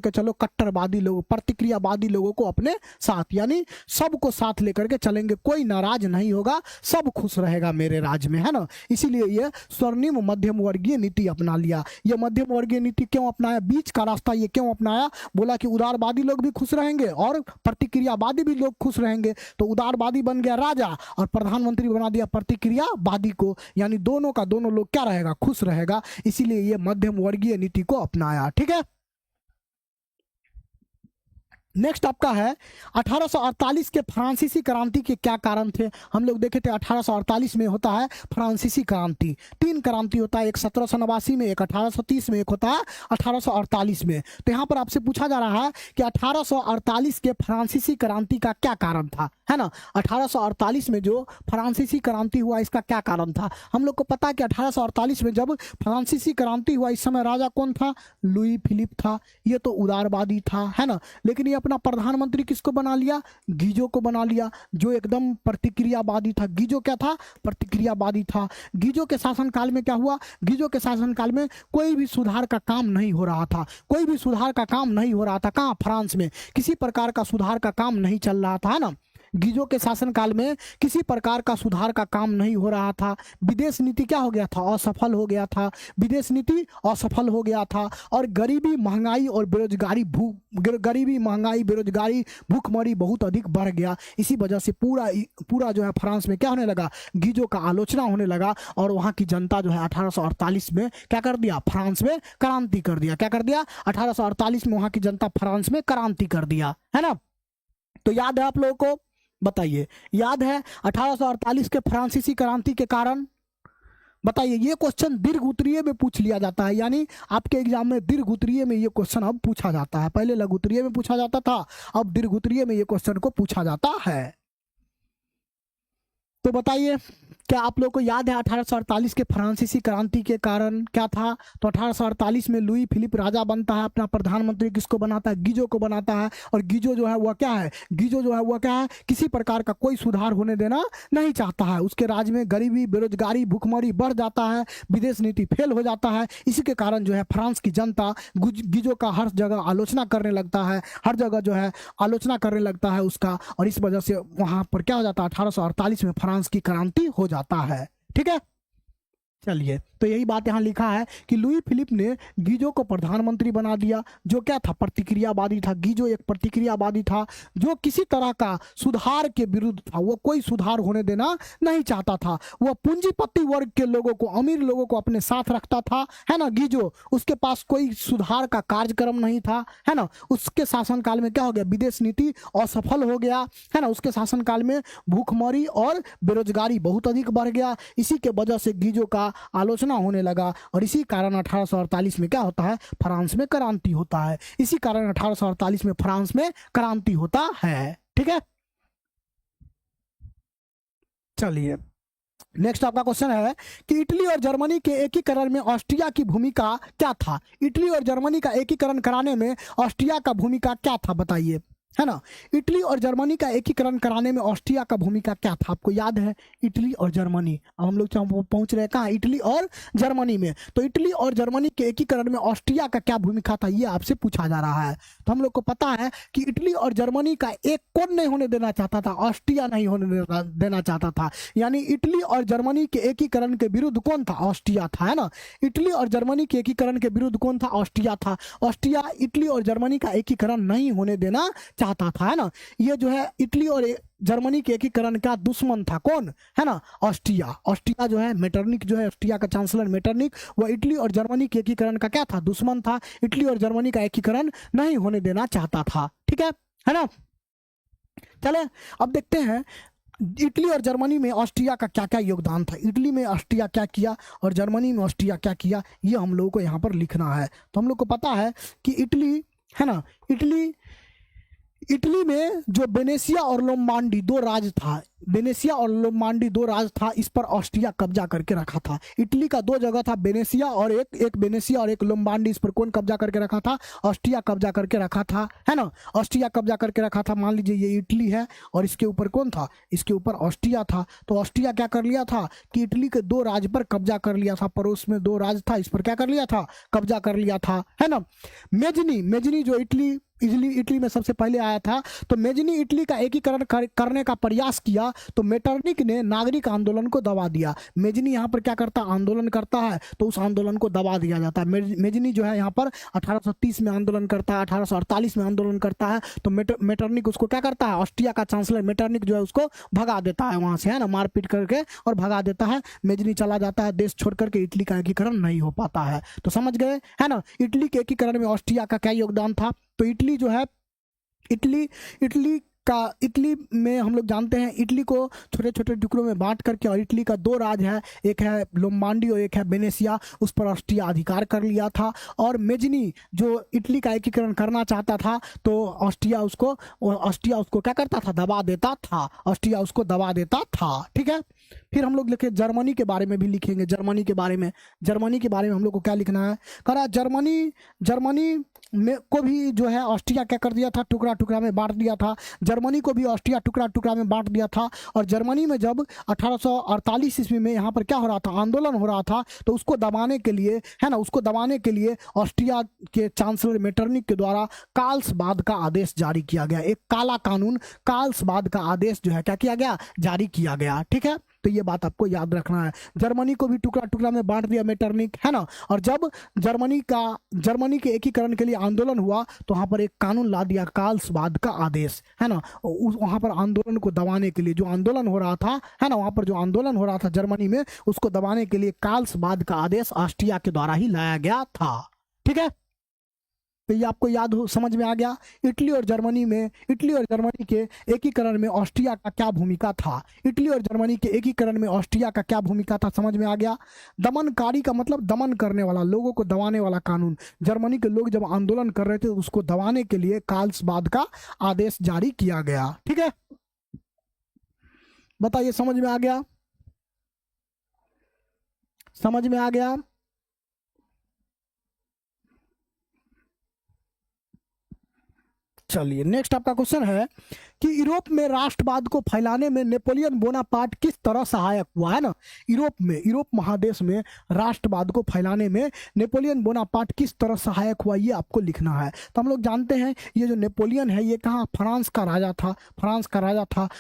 के चलो कट्टरवादी लोग, प्रतिक्रियावादी लोगों को अपने साथ, यानी सबको साथ लेकर के चलेंगे, कोई नाराज नहीं होगा, सब खुश रहेगा मेरे राज्य में, है ना। इसीलिए ये स्वर्णिम मध्यम वर्गीय नीति अपना लिया। ये मध्यम वर्गीय नीति क्यों अपनाया, बीच का रास्ता ये क्यों अपनाया, बोला कि उदारवादी लोग भी खुश रहेंगे और प्रतिक्रियावादी भी लोग खुश रहेंगे, तो उदारवादी बन गया राजा और प्रधानमंत्री बना दिया प्रतिक्रियावादी को, यानी दोनों का दोनों लोग क्या रहेगा, खुश रहेगा। इसीलिए ये मध्यम वर्गीय नीति को अपनाया, ठीक है। नेक्स्ट आपका है 1848 के फ्रांसीसी क्रांति के क्या कारण थे। हम लोग देखे थे 1848 में होता है फ्रांसीसी क्रांति, 3 क्रांति होता है, एक 1789 में, एक 1830 में, एक होता है 1848 में। तो यहाँ पर आपसे पूछा जा रहा है कि 1848 के फ्रांसीसी क्रांति का क्या कारण था, है ना। 1848 में जो फ्रांसीसी क्रांति हुआ इसका क्या कारण था। हम लोग को पता है कि 1848 में जब फ्रांसीसी क्रांति हुआ इस समय राजा कौन था, लुई फिलिप था। ये तो उदारवादी था, है ना, लेकिन ये अपना प्रधानमंत्री किसको बना लिया, गीजो को बना लिया, जो एकदम प्रतिक्रियावादी था। गीजो क्या था, प्रतिक्रियावादी था। गीजो के शासनकाल में क्या हुआ, गीजो के शासनकाल में कोई भी सुधार का काम नहीं हो रहा था, कोई भी सुधार का काम नहीं हो रहा था। कहाँ, फ्रांस में किसी प्रकार का सुधार का काम नहीं चल रहा था, है ना। गीजो के शासनकाल में किसी प्रकार का सुधार का काम नहीं हो रहा था। विदेश नीति क्या हो गया था, असफल हो गया था। विदेश नीति असफल हो गया था और गरीबी, महंगाई और बेरोजगारी, गरीबी, महंगाई, बेरोजगारी, भूखमरी बहुत अधिक बढ़ गया। इसी वजह से पूरा जो है फ्रांस में क्या होने लगा, गीजो का आलोचना होने लगा और वहाँ की जनता जो है 1848 में क्या कर दिया, फ्रांस में क्रांति कर दिया। क्या कर दिया, 1848 में वहाँ की जनता फ्रांस में क्रांति कर दिया, है ना। तो याद है आप लोगों को, बताइए, याद है 1848 के फ्रांसीसी क्रांति के कारण, बताइए। ये क्वेश्चन दीर्घ उत्तरीय में पूछ लिया जाता है, यानी आपके एग्जाम में दीर्घ उत्तरीय में ये क्वेश्चन अब पूछा जाता है। पहले लघु उत्तरीय में पूछा जाता था, अब दीर्घ उत्तरीय में ये क्वेश्चन को पूछा जाता है। तो बताइए, क्या आप लोग को याद है 1848 के फ्रांसीसी क्रांति के कारण क्या था। तो 1848 में लुई फिलिप राजा बनता है, अपना प्रधानमंत्री किसको बनाता है, गीजो को बनाता है। और गीजो जो है वह क्या है, गीजो जो है वह क्या है, किसी प्रकार का कोई सुधार होने देना नहीं चाहता है। उसके राज्य में गरीबी, बेरोजगारी, भूखमरी बढ़ जाता है, विदेश नीति फेल हो जाता है। इसी के कारण जो है फ्रांस की जनता गीजो का हर जगह आलोचना करने लगता है, हर जगह जो है आलोचना करने लगता है उसका, और इस वजह से वहां पर क्या हो जाता है, 1848 में फ्रांस की क्रांति हो जाता है, ठीक है। चलिए, तो यही बात यहाँ लिखा है कि लुई फिलिप ने गीजो को प्रधानमंत्री बना दिया, जो क्या था, प्रतिक्रियावादी था। गीजो एक प्रतिक्रियावादी था जो किसी तरह का सुधार के विरुद्ध था, वो कोई सुधार होने देना नहीं चाहता था। वह पूंजीपति वर्ग के लोगों को, अमीर लोगों को अपने साथ रखता था, है ना। गीजो, उसके पास कोई सुधार का कार्यक्रम नहीं था, है ना। उसके शासनकाल में क्या हो गया, विदेश नीति असफल हो गया, है ना। उसके शासनकाल में भूखमरी और बेरोजगारी बहुत अधिक बढ़ गया। इसी के वजह से गीजो का आलोचना होने लगा और इसी कारण 1848 में क्या होता है, फ्रांस में क्रांति होता है। इसी कारण 1848 में फ्रांस में क्रांति होता है, ठीक है। चलिए, नेक्स्ट आपका क्वेश्चन है कि इटली और जर्मनी के एकीकरण में ऑस्ट्रिया की भूमिका क्या था। इटली और जर्मनी का एकीकरण कराने में ऑस्ट्रिया का भूमिका क्या था, बताइए, है ना। इटली और जर्मनी का एकीकरण कराने में ऑस्ट्रिया का भूमिका क्या था, आपको याद है, इटली और जर्मनी। अब हम लोग पहुंच रहे हैं कहाँ, इटली और जर्मनी में। तो इटली और जर्मनी के एकीकरण में ऑस्ट्रिया का क्या भूमिका था, ये आपसे पूछा जा रहा है। तो हम लोग को पता है कि इटली और जर्मनी का एक कौन नहीं होने देना चाहता था, ऑस्ट्रिया नहीं होने देना चाहता था। यानी इटली और जर्मनी के एकीकरण के विरुद्ध कौन था, ऑस्ट्रिया था, है ना। इटली और जर्मनी के एकीकरण के विरुद्ध कौन था, ऑस्ट्रिया था। ऑस्ट्रिया इटली और जर्मनी का एकीकरण नहीं होने देना चाहता था, है ना। ये जो है इटली और जर्मनी के एकीकरण का दुश्मन था, कौन, है ना, ऑस्ट्रिया। ऑस्ट्रिया जो है, मेटरनिक जो है, ऑस्ट्रिया का चांसलर मेटरनिक, वह इटली और जर्मनी के एकीकरण का क्या था, दुश्मन था। इटली और जर्मनी का एकीकरण नहीं होने देना चाहता था, ठीक है ना। चले अब देखते हैं इटली और जर्मनी में ऑस्ट्रिया का क्या क्या योगदान था। इटली में ऑस्ट्रिया क्या किया और जर्मनी में ऑस्ट्रिया क्या किया, ये हम लोगों को यहाँ पर लिखना है। तो हम लोग को पता है कि इटली, है ना, इटली में जो वेनेसिया और लोम्बार्डी दो राज था, वेनेसिया और लोम्बार्डी दो राज था, इस पर ऑस्ट्रिया कब्जा करके रखा था। इटली का दो जगह था, वेनेसिया और एक वेनेसिया और एक लोम्बार्डी, इस पर कौन कब्जा करके रखा था? ऑस्ट्रिया कब्जा करके रखा था, है ना। ऑस्ट्रिया कब्जा करके रखा था। मान लीजिए ये इटली है और इसके ऊपर कौन था? इसके ऊपर ऑस्ट्रिया था। तो ऑस्ट्रिया क्या कर लिया था कि इटली के दो राज पर कब्जा कर लिया था। पड़ोस में दो राज था, इस पर क्या कर लिया था? कब्जा कर लिया था, है ना। मेजनी जो इटली में सबसे पहले आया था, तो मेजनी इटली का एकीकरण करने का प्रयास किया, तो मेटरनिक ने नागरिक आंदोलन को दबा दिया। मेजनी यहाँ पर क्या करता? आंदोलन करता है, तो उस आंदोलन को दबा दिया जाता है। मेजनी जो है यहाँ पर 1830 में आंदोलन करता है, 1848 में आंदोलन करता है, तो मेटरनिक उसको क्या करता है? ऑस्ट्रिया का चांसलर मेटरनिक जो है उसको भगा देता है वहां से, है ना, मारपीट करके और भगा देता है। मेजनी चला जाता है, देश छोड़ करके। इटली का एकीकरण नहीं हो पाता है। तो समझ गए, है ना। इटली के एकीकरण में ऑस्ट्रिया का क्या योगदान था? तो इटली जो है, इटली में हम लोग जानते हैं, इटली को छोटे छोटे टुकड़ों में बांट करके, और इटली का दो राज है, एक है लोम्बार्डी और एक है वेनेसिया, उस पर ऑस्ट्रिया अधिकार कर लिया था। और मेजनी जो इटली का एकीकरण करना चाहता था, तो ऑस्ट्रिया उसको क्या करता था? दबा देता था। ऑस्ट्रिया उसको दबा देता था, ठीक है। फिर हम लोग लिखे जर्मनी के बारे में भी लिखेंगे। जर्मनी के बारे में हम लोग को क्या लिखना है? करा जर्मनी में को भी जो है ऑस्ट्रिया क्या कर दिया था? टुकड़ा टुकड़ा में बांट दिया था। जर्मनी को भी ऑस्ट्रिया टुकड़ा टुकड़ा में बांट दिया था। और जर्मनी में जब 1848 ईस्वी में यहाँ पर क्या हो रहा था? आंदोलन हो रहा था, तो उसको दबाने के लिए, है ना, उसको दबाने के लिए ऑस्ट्रिया के चांसलर मेटरनिक के द्वारा कार्ल्सबाद का आदेश जारी किया गया। एक काला कानून कार्ल्सबाद का आदेश जो है क्या किया गया? जारी किया गया, ठीक है। तो ये बात आपको याद रखना है। जर्मनी को भी टुकड़ा टुकड़ा में बांट दिया मेटरनिक, है ना। और जब जर्मनी के एकीकरण के लिए आंदोलन हुआ, तो वहां पर एक कानून ला दिया, कार्ल्सबाद का आदेश, है ना। वहां पर आंदोलन को दबाने के लिए, जो आंदोलन हो रहा था, है ना, वहां पर जो आंदोलन हो रहा था जर्मनी में, उसको दबाने के लिए कार्ल्सबाद का आदेश ऑस्ट्रिया के द्वारा ही लाया गया था, ठीक है। तो ये आपको समझ में आ गया। इटली और जर्मनी के एकीकरण में ऑस्ट्रिया का क्या भूमिका था? इटली और जर्मनी के एकीकरण में ऑस्ट्रिया का क्या भूमिका था? समझ में आ गया। दमनकारी का मतलब दमन करने वाला, लोगों को दबाने वाला कानून। जर्मनी के लोग जब आंदोलन कर रहे थे, उसको दबाने के लिए कार्ल्सबाद का आदेश जारी किया गया, ठीक है। बताइए, समझ में आ गया? समझ में आ गया? चलिए, नेक्स्ट आपका क्वेश्चन है कि यूरोप में राष्ट्रवाद को फैलाने में नेपोलियन बोनापार्ट किस तरह सहायक हुआ, है ना। यूरोप महादेश में राष्ट्रवाद को फैलाने में नेपोलियन बोनापार्ट किस तरह सहायक हुआ, ये आपको लिखना है। तो हम लोग जानते हैं, ये जो नेपोलियन है, ये कहाँ? फ्रांस का राजा था।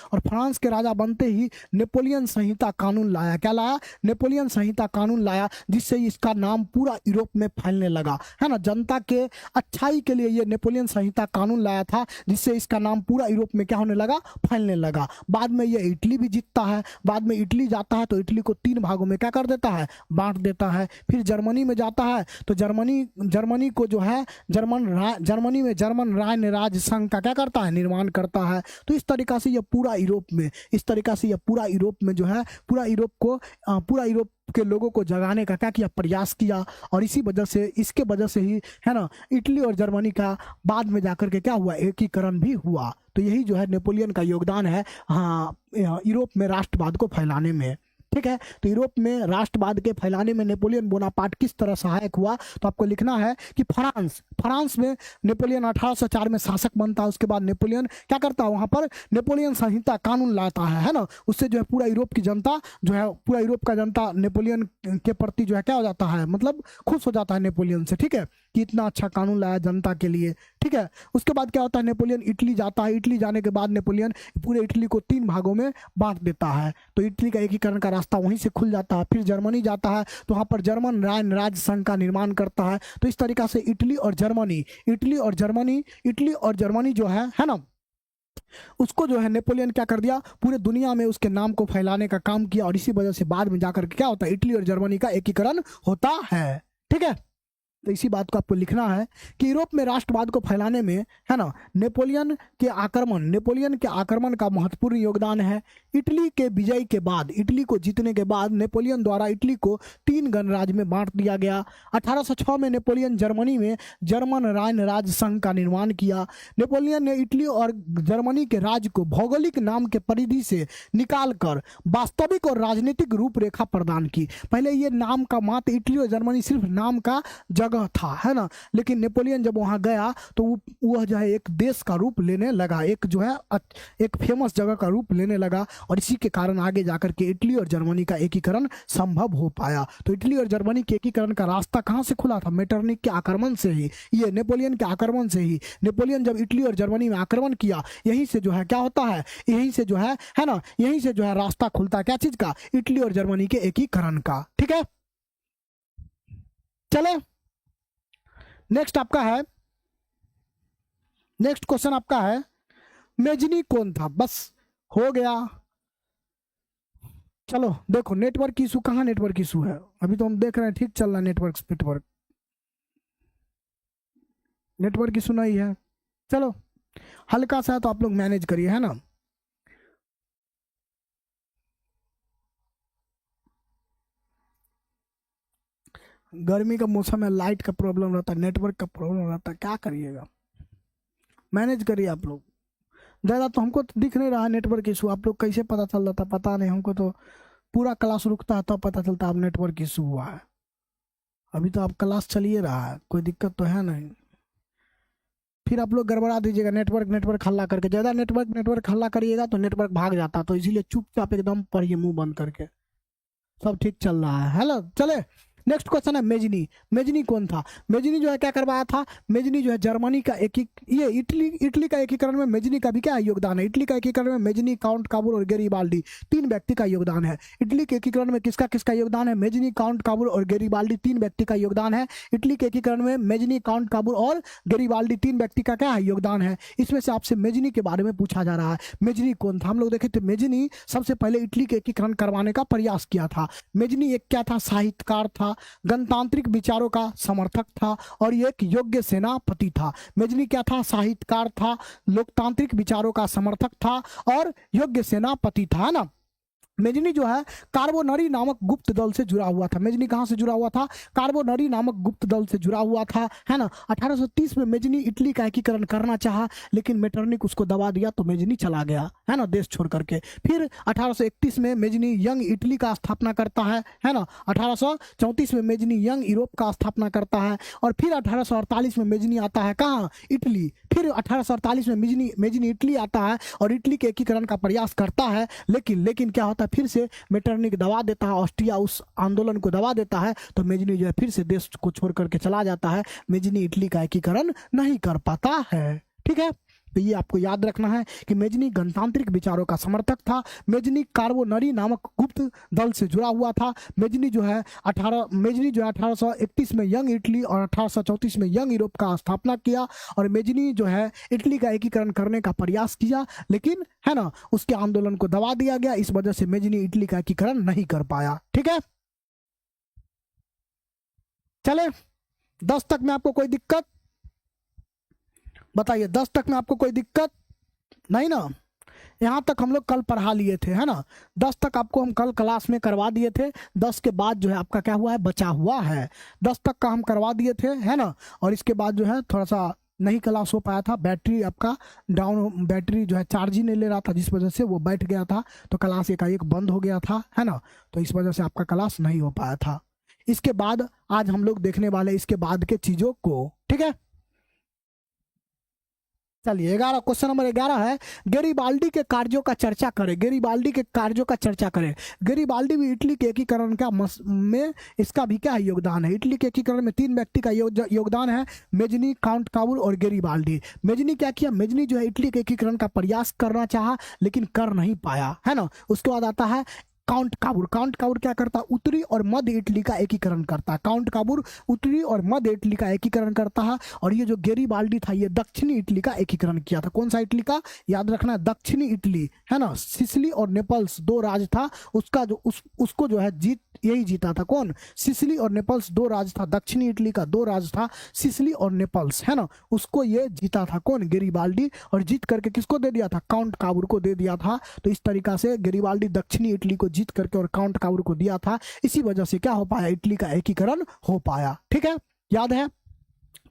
और फ्रांस के राजा बनते ही नेपोलियन संहिता कानून लाया। क्या लाया? नेपोलियन संहिता कानून लाया, जिससे इसका नाम पूरा यूरोप में फैलने लगा, है ना। जनता के अच्छाई के लिए ये नेपोलियन संहिता कानून लाया था, जिससे इसका नाम पूरा यूरोप में क्या होने लगा? फैलने लगा। बाद में ये इटली भी जीतता है। बाद में इटली जाता है, तो इटली को 3 भागों में क्या कर देता है? बांट देता है। फिर जर्मनी में जाता है, तो जर्मनी को जो है जर्मनी में जर्मन राज्य संघ का क्या करता है? निर्माण करता है। तो इस तरीका से ये पूरा यूरोप में जो है, पूरा यूरोप के लोगों को जगाने का क्या किया? प्रयास किया। और इसके वजह से ही, है ना, इटली और जर्मनी का बाद में जाकर के क्या हुआ? एकीकरण भी हुआ। तो यही जो है नेपोलियन का योगदान है, हाँ, यूरोप में राष्ट्रवाद को फैलाने में, ठीक है। तो यूरोप में राष्ट्रवाद के फैलाने में नेपोलियन बोनापार्ट किस तरह सहायक हुआ? तो आपको लिखना है कि फ्रांस में नेपोलियन 1804 में शासक बनता है। उसके बाद नेपोलियन क्या करता है? वहां पर नेपोलियन संहिता कानून लाता है ना। उससे जो है पूरा यूरोप की जनता जो है, पूरा यूरोप का जनता नेपोलियन के प्रति जो है क्या हो जाता है? मतलब खुश हो जाता है नेपोलियन से, ठीक है, कि इतना अच्छा कानून लाया जनता के लिए, ठीक है। उसके बाद क्या होता है? नेपोलियन इटली जाता है। इटली जाने के बाद नेपोलियन पूरे इटली को 3 भागों में बांट देता है। तो इटली का एकीकरण का रास्ता वहीं से खुल जाता है। फिर जर्मनी जाता है, तो वहां पर जर्मन राज्य संघ का निर्माण करता है। तो इस तरीका से इटली और जर्मनी जो है ना, उसको जो है नेपोलियन क्या कर दिया? पूरे दुनिया में उसके नाम को फैलाने का काम किया। और इसी वजह से बाद में जाकर क्या होता है? इटली और जर्मनी का एकीकरण होता है, ठीक है। तो इसी बात को आपको लिखना है कि यूरोप में राष्ट्रवाद को फैलाने में, है ना, नेपोलियन के आक्रमण का महत्वपूर्ण योगदान है। इटली के विजय के बाद, इटली को जीतने के बाद नेपोलियन द्वारा इटली को 3 गणराज्य में बांट दिया गया। 1806 में नेपोलियन जर्मनी में जर्मन राइन राज्य संघ का निर्माण किया। नेपोलियन ने इटली और जर्मनी के राज्य को भौगोलिक नाम के परिधि से निकालकर वास्तविक और राजनीतिक रूपरेखा प्रदान की। पहले ये नाम का मात्र इटली और जर्मनी सिर्फ नाम का जगह था, है ना, लेकिन नेपोलियन जब वहां गया तो वह जो है एक देश का रूप लेने लगा, एक जो है एक फेमस जगह का रूप लेने लगा, और इसी के कारण आगे जाकर के इटली और जर्मनी का एकीकरण संभव हो पाया। तो इटली और जर्मनी के एकीकरण का रास्ता कहां से खुला था? मेटरनिक के आक्रमण से ही, ये नेपोलियन के आक्रमण से ही। नेपोलियन जब इटली और जर्मनी में आक्रमण किया, यहीं से जो है क्या होता है, यहीं से जो है ना, यहीं से जो है रास्ता खुलता है क्या चीज का? इटली और जर्मनी के एकीकरण का। ठीक है, चले नेक्स्ट आपका है, नेक्स्ट क्वेश्चन आपका है मेजनी कौन था? बस हो गया। चलो देखो, नेटवर्क इशू, कहाँ नेटवर्क इशू है? अभी तो हम देख रहे हैं ठीक चल रहा है नेटवर्क इशू नहीं है। चलो हल्का सा है तो आप लोग मैनेज करिए, है ना। गर्मी का मौसम है, लाइट का प्रॉब्लम रहता है, नेटवर्क का प्रॉब्लम रहता है, क्या करिएगा, मैनेज करिए आप लोग। ज़्यादा तो हमको तो दिख नहीं रहा नेटवर्क इशू, आप लोग कैसे पता चल रहा था पता नहीं, हमको तो पूरा क्लास रुकता है तब पता चलता अब नेटवर्क इशू हुआ है। अभी तो आप क्लास चलिए रहा है, कोई दिक्कत तो है नहीं। फिर आप लोग गड़बड़ा दीजिएगा, नेटवर्क हल्ला करके। ज़्यादा नेटवर्क हल्ला करिएगा तो नेटवर्क भाग जाता, तो इसीलिए चुपचाप एकदम पढ़िए मुंह बंद करके, सब ठीक चल रहा है। हेलो चले, नेक्स्ट क्वेश्चन है मेजनी कौन था? मेजनी जो है क्या करवाया था? मेजनी जो है जर्मनी का ये इटली का एकीकरण में मेजनी का भी क्या योगदान है? इटली का एकीकरण में मेजनी, काउंट काबुल और गेरिबाल्डी 3 व्यक्ति का योगदान है। इटली के एकीकरण में किसका किसका योगदान है? मेजनी, काउंट काबुल और गेरिबाल्डी 3 व्यक्ति का योगदान है। इटली के एकीकरण में मेजनी, काउंट काबुल और गेरिबाल्डी 3 व्यक्ति का क्या है? योगदान है। इसमें से आपसे मेजनी के बारे में पूछा जा रहा है। मेजनी कौन था? हम लोग देखे थे मेजनी सबसे पहले इटली के एकीकरण करवाने का प्रयास किया था। मेजनी एक क्या था? साहित्यकार था, गणतांत्रिक विचारों का समर्थक था और एक योग्य सेनापति था। मेजनी क्या था? साहित्यकार था, लोकतांत्रिक विचारों का समर्थक था और योग्य सेनापति था ना। मेजनी जो है कार्बोनरी नामक गुप्त दल से जुड़ा हुआ था। मेजनी कहां से जुड़ा हुआ था? कार्बोनरी नामक गुप्त दल से जुड़ा हुआ था, है ना। 1830 में मेजनी इटली का एकीकरण करना चाहा, लेकिन मेटरनिक उसको दबा दिया तो मेजनी चला गया, है ना, देश छोड़ करके। फिर 1831 में मेजनी यंग इटली का स्थापना करता है ना। 1834 में मेजनी यंग यूरोप का स्थापना करता है और फिर 1848 में मेजनी आता है कहाँ? इटली। फिर 1848 में मेजनी इटली आता है और इटली के एकीकरण का प्रयास करता है, लेकिन क्या होता है, फिर से मेटरनिक दबा देता है, ऑस्ट्रिया उस आंदोलन को दबा देता है, तो मेजनी जो है फिर से देश को छोड़ करके चला जाता है। मेजनी इटली का एकीकरण नहीं कर पाता है। ठीक है, तो ये आपको याद रखना है कि मेजनी गणतांत्रिक विचारों का समर्थक था। मेजनी कार्बोनरी नामक गुप्त दल से जुड़ा हुआ था। मेजनी जो है 1831 में यंग इटली और 1834 में यंग यूरोप का स्थापना किया और मेजनी जो है इटली का एकीकरण करने का प्रयास किया, लेकिन है ना उसके आंदोलन को दबा दिया गया। इस वजह से मेजनी इटली का एकीकरण नहीं कर पाया। ठीक है, चले 10 तक में आपको कोई दिक्कत बताइए? 10 तक में आपको कोई दिक्कत नहीं ना? यहाँ तक हम लोग कल पढ़ा लिए थे, है ना। 10 तक आपको हम कल क्लास में करवा दिए थे। 10 के बाद जो है आपका क्या हुआ है? बचा हुआ है। 10 तक का हम करवा दिए थे, है ना। और इसके बाद जो है थोड़ा सा नहीं क्लास हो पाया था, बैटरी आपका डाउन, बैटरी जो है चार्ज ही नहीं ले रहा था, जिस वजह से वो बैठ गया था, तो क्लास एकाएक बंद हो गया था, है ना। तो इस वजह से आपका क्लास नहीं हो पाया था। इसके बाद आज हम लोग देखने वाले इसके बाद के चीजों को। ठीक है, चलिए 11 क्वेश्चन नंबर 11 है, गेरिबाल्डी के कार्यों का चर्चा करें। गेरिबाल्डी के कार्यों का चर्चा करें। गेरिबाल्डी भी इटली के एकीकरण का में इसका भी क्या योगदान है? इटली के एकीकरण में 3 व्यक्ति का योगदान है, मेजनी, काउंट काबुल और गेरिबाल्डी। मेजनी क्या किया? मेजनी जो है इटली के एकीकरण का प्रयास करना चाहा, लेकिन कर नहीं पाया, है ना। उसके बाद आता है काउंट काबुल। काउंट काबुल क्या करता है? उत्तरी और मध्य इटली का एकीकरण करता है। काउंट काबुल उत्तरी और मध्य इटली का एकीकरण करता है। और ये जो गेरिबाल्डी था ये दक्षिणी इटली का एकीकरण किया था। कौन सा इटली का? याद रखना है, दक्षिणी इटली, है ना। सिसिली और नेपल्स 2 राज्य था, उसका जो उसको जो है जीत यही जीता था। कौन? सिसिली और नेपल्स, दो राज्य था, दक्षिणी इटली का दो राज्य था, सिसिली और नेपल्स, है ना, उसको ये जीता था कौन? गेरिबाल्डी। और जीत करके किसको दे दिया था? काउंट काबूर को दे दिया था। तो इस तरीका से गेरिबाल्डी दक्षिणी इटली को जीत करके और काउंट काबूर को दिया था। इसी वजह से क्या हो पाया? इटली का एकीकरण हो पाया। ठीक है, याद है?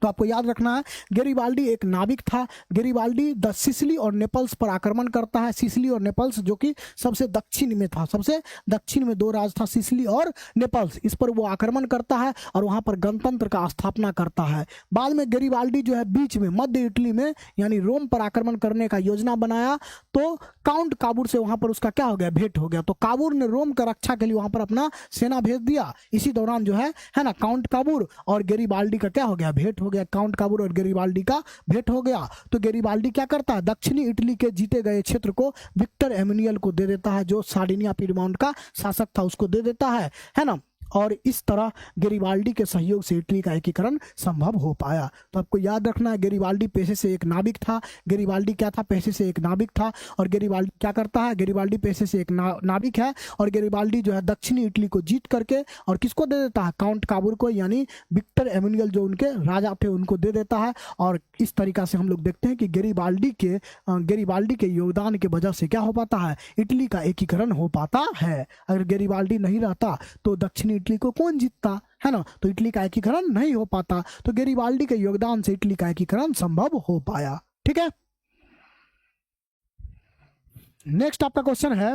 तो आपको याद रखना है, गेरिबाल्डी एक नाविक था। गेरिबाल्डी द सिसिली और नेपल्स पर आक्रमण करता है। सिसिली और नेपल्स जो कि सबसे दक्षिण में था, सबसे दक्षिण में दो राज्य था, सिसिली और नेपल्स, इस पर वो आक्रमण करता है और वहां पर गणतंत्र का स्थापना करता है। बाद में गेरिबाल्डी जो है बीच में मध्य इटली में यानी रोम पर आक्रमण करने का योजना बनाया। तो काउंट काबूर से वहां पर उसका क्या हो गया? भेंट हो गया। तो काबूर ने रोम का रक्षा के लिए वहां पर अपना सेना भेज दिया। इसी दौरान जो है ना, काउंट काबूर और गेरिबाल्डी का क्या हो गया? भेंट हो गया। काउंट काबूर और गेरिबाल्डी का भेंट हो गया। तो गेरिबाल्डी क्या करता है? दक्षिणी इटली के जीते गए क्षेत्र को विक्टर एमैनुअल को दे देता है, जो सार्डिनिया पीडमोंट का शासक था, उसको दे देता है ना। और इस तरह गेरिबाल्डी के सहयोग से इटली का एकीकरण संभव हो पाया। तो आपको याद रखना है, गेरिबाल्डी पेशे से एक नाविक था। गेरिबाल्डी क्या था? पेशे से एक नाविक था। और गेरिबाल्डी क्या करता है? गेरिबाल्डी पेशे से एक नाविक है। और गेरिबाल्डी जो है दक्षिणी इटली को जीत करके और किसको दे देता है? काउंट काबूर को, यानी विक्टर एमैनुअल जो उनके राजा थे उनको दे देता है। और इस तरीका से हम लोग देखते हैं कि गेरिबाल्डी के योगदान की वजह से क्या हो पाता है? इटली का एकीकरण हो पाता है। अगर गेरिबाल्डी नहीं रहता तो दक्षिणी इटली को कौन जीतता, है ना? तो इटली का एकीकरण नहीं हो पाता। तो गेरिबाल्डी के योगदान से इटली का एकीकरण संभव हो पाया। ठीक है, नेक्स्ट आपका क्वेश्चन है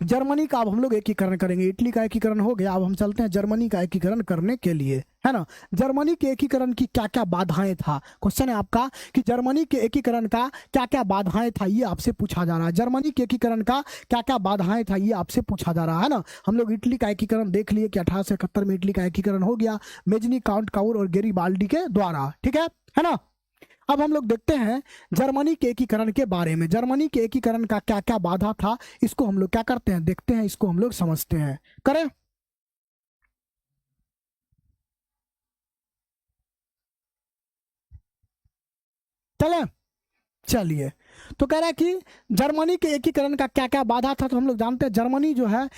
जर्मनी का। अब हम लोग एकीकरण करेंगे। इटली का एकीकरण हो गया, अब हम चलते हैं जर्मनी का एकीकरण करने के लिए, है ना। जर्मनी के एकीकरण की क्या क्या बाधाएं था? क्वेश्चन है आपका कि जर्मनी के एकीकरण का क्या क्या बाधाएं था, ये आपसे पूछा जा रहा है। जर्मनी के एकीकरण का क्या क्या बाधाएं था, ये आपसे पूछा जा रहा है ना। हम लोग इटली का एकीकरण देख लिए कि 1871 में इटली का एकीकरण हो गया, मेजनी, काउंट काबूर और गेरिबाल्डी के द्वारा। ठीक है ना। अब हम लोग देखते हैं जर्मनी के एकीकरण के बारे में। जर्मनी के एकीकरण का क्या क्या बाधा था, इसको हम लोग क्या करते हैं? देखते हैं, इसको हम लोग समझते हैं। करें? चले, चलिए। तो कह रहा है कि जर्मनी के एकीकरण का क्या क्या बाधा था। तो हम लोग जानते हैं जर्मनी जो है,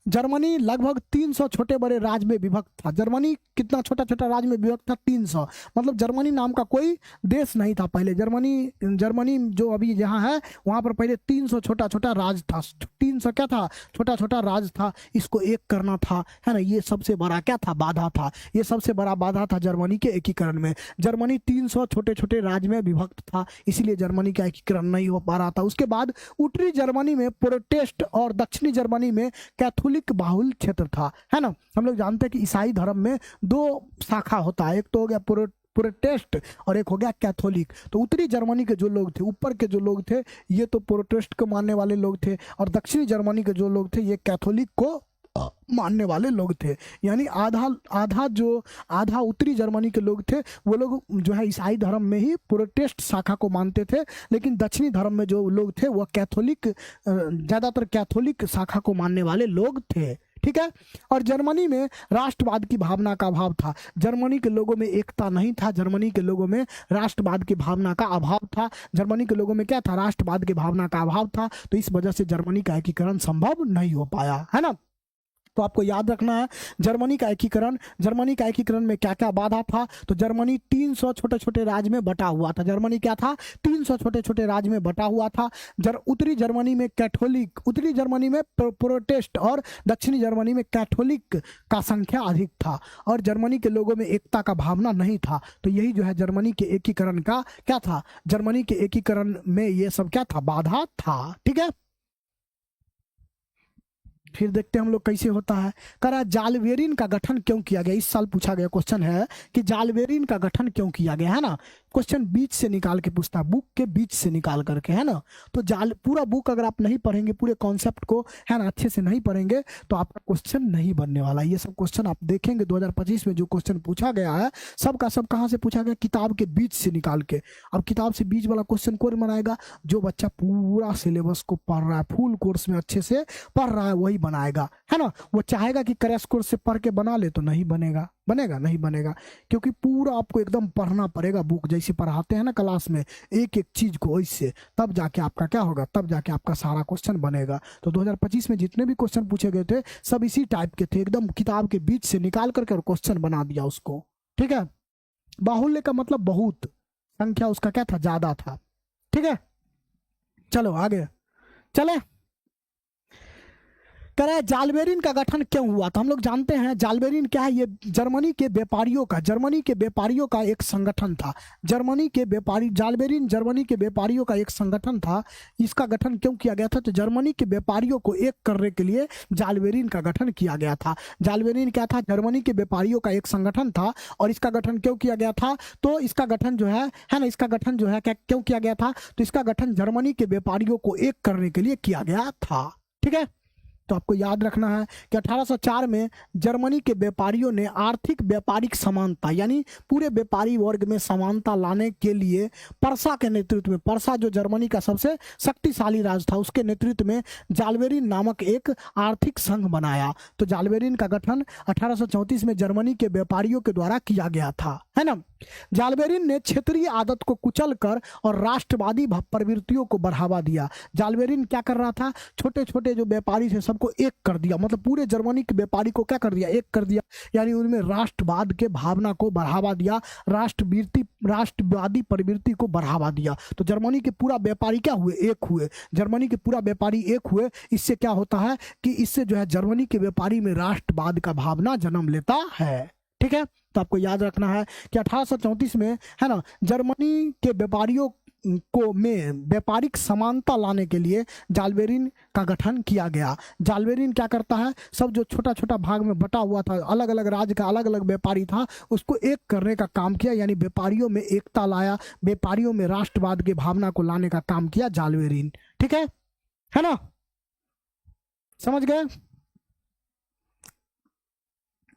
जर्मनी लगभग 300 छोटे बड़े राज्य में विभक्त था। जर्मनी कितना छोटा छोटा राज्य में विभक्त था? 300। मतलब जर्मनी नाम का कोई देश नहीं था पहले। जर्मनी जो अभी जहाँ है वहाँ पर पहले 300 छोटा छोटा राज्य था। 300 क्या था? छोटा छोटा राज्य था। इसको एक करना था, है ना। ये सबसे बड़ा क्या था? बाधा था। ये सबसे बड़ा बाधा था जर्मनी के एकीकरण में। जर्मनी 300 छोटे छोटे राज्य में विभक्त था, इसीलिए जर्मनी का एकीकरण नहीं हो पा रहा था। उसके बाद उत्तरी जर्मनी में प्रोटेस्ट और दक्षिणी जर्मनी में कैथोलिक बाहुल क्षेत्र था, है ना। हम लोग जानते हैं कि ईसाई धर्म में दो शाखा होता है, एक तो हो गया प्रोटेस्ट और एक हो गया कैथोलिक। तो उत्तरी जर्मनी के जो लोग थे, ऊपर के जो लोग थे, ये तो प्रोटेस्ट को मानने वाले लोग थे, और दक्षिणी जर्मनी के जो लोग थे ये कैथोलिक को मानने वाले लोग थे। यानी आधा उत्तरी जर्मनी के लोग थे, वो लोग जो है ईसाई धर्म में ही प्रोटेस्ट शाखा को मानते थे, लेकिन दक्षिणी धर्म में जो लोग थे वो कैथोलिक, ज्यादातर कैथोलिक शाखा को मानने वाले लोग थे। ठीक है। और जर्मनी में राष्ट्रवाद की भावना का अभाव था। जर्मनी के लोगों में एकता नहीं था, जर्मनी के लोगों में राष्ट्रवाद की भावना का अभाव था। जर्मनी के लोगों में क्या था? राष्ट्रवाद की भावना का अभाव था। तो इस वजह से जर्मनी का एकीकरण संभव नहीं हो पाया, है ना। तो आपको याद रखना है जर्मनी का एकीकरण में क्या क्या बाधा था। तो जर्मनी 300 छोटे छोटे राज्य में बटा हुआ था। जर्मनी क्या था? 300 छोटे छोटे राज्य में बटा हुआ था। उत्तरी जर्मनी में कैथोलिक, उत्तरी जर्मनी में प्रोटेस्ट और दक्षिणी जर्मनी में कैथोलिक का संख्या अधिक था, और जर्मनी के लोगों में एकता का भावना नहीं था। तो यही जो है जर्मनी के एकीकरण का क्या था? जर्मनी के एकीकरण में ये सब क्या था? बाधा था। ठीक है। फिर देखते हैं हम लोग कैसे होता है। करा जालवेरिन का गठन क्यों किया गया? इस साल पूछा गया क्वेश्चन है कि जालवेरिन का गठन क्यों किया गया, है ना। क्वेश्चन बीच से निकाल के पूछता है, बुक के बीच से निकाल करके, है ना। तो पूरा बुक अगर आप नहीं पढ़ेंगे, पूरे कॉन्सेप्ट को, है ना, अच्छे से नहीं पढ़ेंगे तो आपका क्वेश्चन नहीं बनने वाला। ये सब क्वेश्चन आप देखेंगे 2025 में जो क्वेश्चन पूछा गया है, सब का सब कहाँ से पूछा गया? किताब के बीच से निकाल के। अब किताब से बीच वाला क्वेश्चन कौन बनाएगा? जो बच्चा पूरा सिलेबस को पढ़ रहा है, फुल कोर्स में अच्छे से पढ़ रहा है, वही बनाएगा, है ना। वो चाहेगा कि क्रैश कोर्स से पढ़ के बना ले तो नहीं बनेगा, बनेगा? नहीं बनेगा, क्योंकि पूरा आपको एकदम पढ़ना पड़ेगा, बुक जैसे पढ़ाते हैं ना क्लास में, एक एक चीज को ऐसे, तब जाके आपका क्या होगा, तब जाके आपका सारा क्वेश्चन बनेगा। तो 2025 में जितने भी क्वेश्चन पूछे गए थे सब इसी टाइप के थे, एकदम किताब के बीच से निकाल करके और क्वेश्चन बना दिया उसको। ठीक है, बाहुल्य का मतलब बहुत, संख्या उसका क्या था, ज्यादा था। ठीक है, चलो आगे चले। कह रहा है जालबेरिन का गठन क्यों हुआ? तो हम लोग जानते हैं जालबेरिन क्या है, ये जर्मनी के व्यापारियों का एक संगठन था। जालबेरिन जर्मनी के व्यापारियों का एक संगठन था। इसका गठन क्यों किया गया था? तो जर्मनी के व्यापारियों को एक करने के लिए जालबेरिन का गठन किया गया था। जालबेरिन क्या था? जर्मनी के व्यापारियों का एक संगठन था। और इसका गठन क्यों किया गया था? तो इसका गठन जो है ना, इसका गठन जो है क्या क्यों किया गया था? तो इसका गठन जर्मनी के व्यापारियों को एक करने के लिए किया गया था। ठीक है, तो आपको याद रखना है कि 1804 में जर्मनी के व्यापारियों ने आर्थिक व्यापारिक समानता यानी पूरे व्यापारी वर्ग में समानता लाने के लिए परसा के नेतृत्व में, परसा जो जर्मनी का सबसे शक्तिशाली राज था, उसके नेतृत्व में जालबेरिन नामक एक आर्थिक संघ बनाया। तो जालबेरिन का गठन 1834 में जर्मनी के व्यापारियों के द्वारा किया गया था, है ना। जालबेरिन ने क्षेत्रीय आदत को कुचल कर और राष्ट्रवादी प्रवृत्तियों को बढ़ावा दिया। जालबेरिन क्या कर रहा था? छोटे छोटे जो व्यापारी थे सबको एक कर दिया, मतलब पूरे जर्मनी के व्यापारी को क्या कर दिया? एक कर दिया, यानी उनमें राष्ट्रवाद के भावना को बढ़ावा दिया, राष्ट्रवादी प्रवृत्ति को बढ़ावा दिया। तो जर्मनी के पूरा व्यापारी क्या हुए? एक हुए। जर्मनी के पूरा व्यापारी एक हुए। इससे क्या होता है कि इससे जो है जर्मनी के व्यापारी में राष्ट्रवाद का भावना जन्म लेता है। ठीक है, तो आपको याद रखना है कि 1834 में, है ना, जर्मनी के व्यापारियों को में व्यापारिक समानता लाने के लिए जालबेरिन का गठन किया गया। जालबेरिन क्या करता है? सब जो छोटा छोटा भाग में बटा हुआ था, अलग अलग राज्य का अलग अलग व्यापारी था, उसको एक करने का काम किया, यानी व्यापारियों में एकता लाया, व्यापारियों में राष्ट्रवाद की भावना को लाने का काम किया जालबेरिन। ठीक है ना, समझ गए।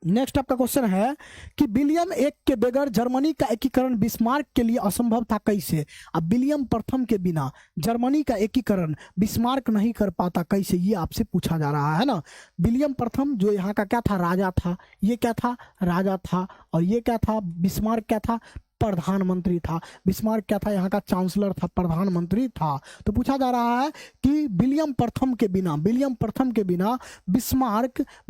नेक्स्ट आपका क्वेश्चन है कि विलियम एक के बगैर जर्मनी का एकीकरण बिस्मार्क के लिए असंभव था, कैसे? अब विलियम प्रथम के बिना जर्मनी का एकीकरण बिस्मार्क नहीं कर पाता, कैसे? ये आपसे पूछा जा रहा है ना। विलियम प्रथम जो यहाँ का क्या था? राजा था। ये क्या था? राजा था। और ये क्या था? बिस्मार्क क्या था? प्रधानमंत्री था। बिस्मार्क क्या था? यहाँ का चांसलर था, प्रधानमंत्री था। तो पूछा जा रहा है कि विलियम प्रथम के बिना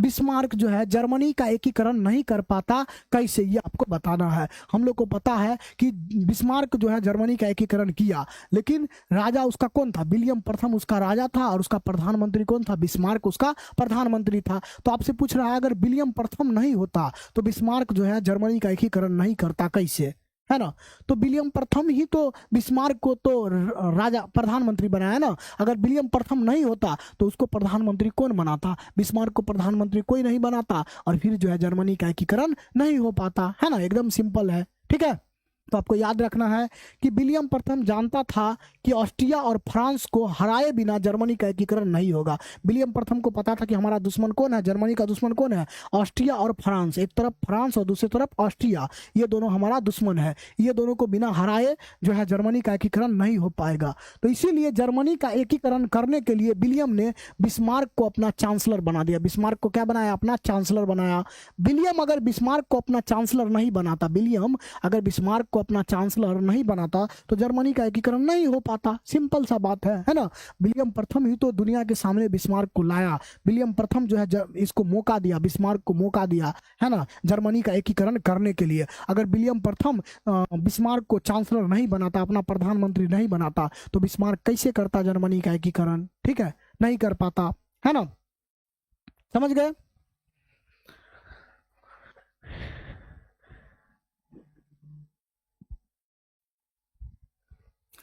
बिस्मार्क जो है जर्मनी का एकीकरण नहीं कर पाता, कैसे? ये आपको बताना है। हम लोग को पता है कि बिस्मार्क जो है जर्मनी का एकीकरण किया, लेकिन राजा उसका कौन था? विलियम प्रथम उसका राजा था, और उसका प्रधानमंत्री कौन था? बिस्मार्क उसका प्रधानमंत्री था। तो आपसे पूछ रहा है अगर विलियम प्रथम नहीं होता तो बिस्मार्क जो है जर्मनी का एकीकरण नहीं करता, कैसे? है ना। तो विलियम प्रथम ही तो बिस्मार्क को तो राजा प्रधानमंत्री बनाया ना। अगर विलियम प्रथम नहीं होता तो उसको प्रधानमंत्री कौन बनाता? बिस्मार्क को प्रधानमंत्री कोई नहीं बनाता, और फिर जो है जर्मनी का एकीकरण नहीं हो पाता, है ना। एकदम सिंपल है। ठीक है, तो आपको याद रखना है कि विलियम प्रथम जानता था कि ऑस्ट्रिया और फ्रांस को हराए बिना जर्मनी का एकीकरण नहीं होगा। विलियम प्रथम को पता था कि हमारा दुश्मन कौन है? जर्मनी का दुश्मन कौन है? ऑस्ट्रिया और फ्रांस। एक तरफ फ्रांस और दूसरी तरफ ऑस्ट्रिया, ये दोनों हमारा दुश्मन है। ये दोनों को बिना हराए जो है जर्मनी का एकीकरण नहीं हो पाएगा। तो इसीलिए जर्मनी का एकीकरण करने के लिए विलियम ने बिस्मार्क को अपना चांसलर बना दिया। बिस्मार्क को क्या बनाया? अपना चांसलर बनाया। विलियम अगर बिस्मार्क को अपना चांसलर नहीं बनाता, विलियम अगर बिस्मार्क को अपना चांसलर नहीं बनाता तो जर्मनी का एकीकरण नहीं हो पाता। सिंपल सा बात है ना। विलियम प्रथम ही तो दुनिया के सामने बिस्मार्क को लाया। विलियम प्रथम जो है इसको मौका दिया, बिस्मार्क को मौका दिया, है ना, जर्मनी का एकीकरण करने के लिए। अगर विलियम प्रथम बिस्मार्क को चांसलर नहीं बनाता, अपना प्रधानमंत्री नहीं बनाता, तो बिस्मार्क कैसे करता जर्मनी का एकीकरण? ठीक है, नहीं कर पाता, है ना। समझ गए।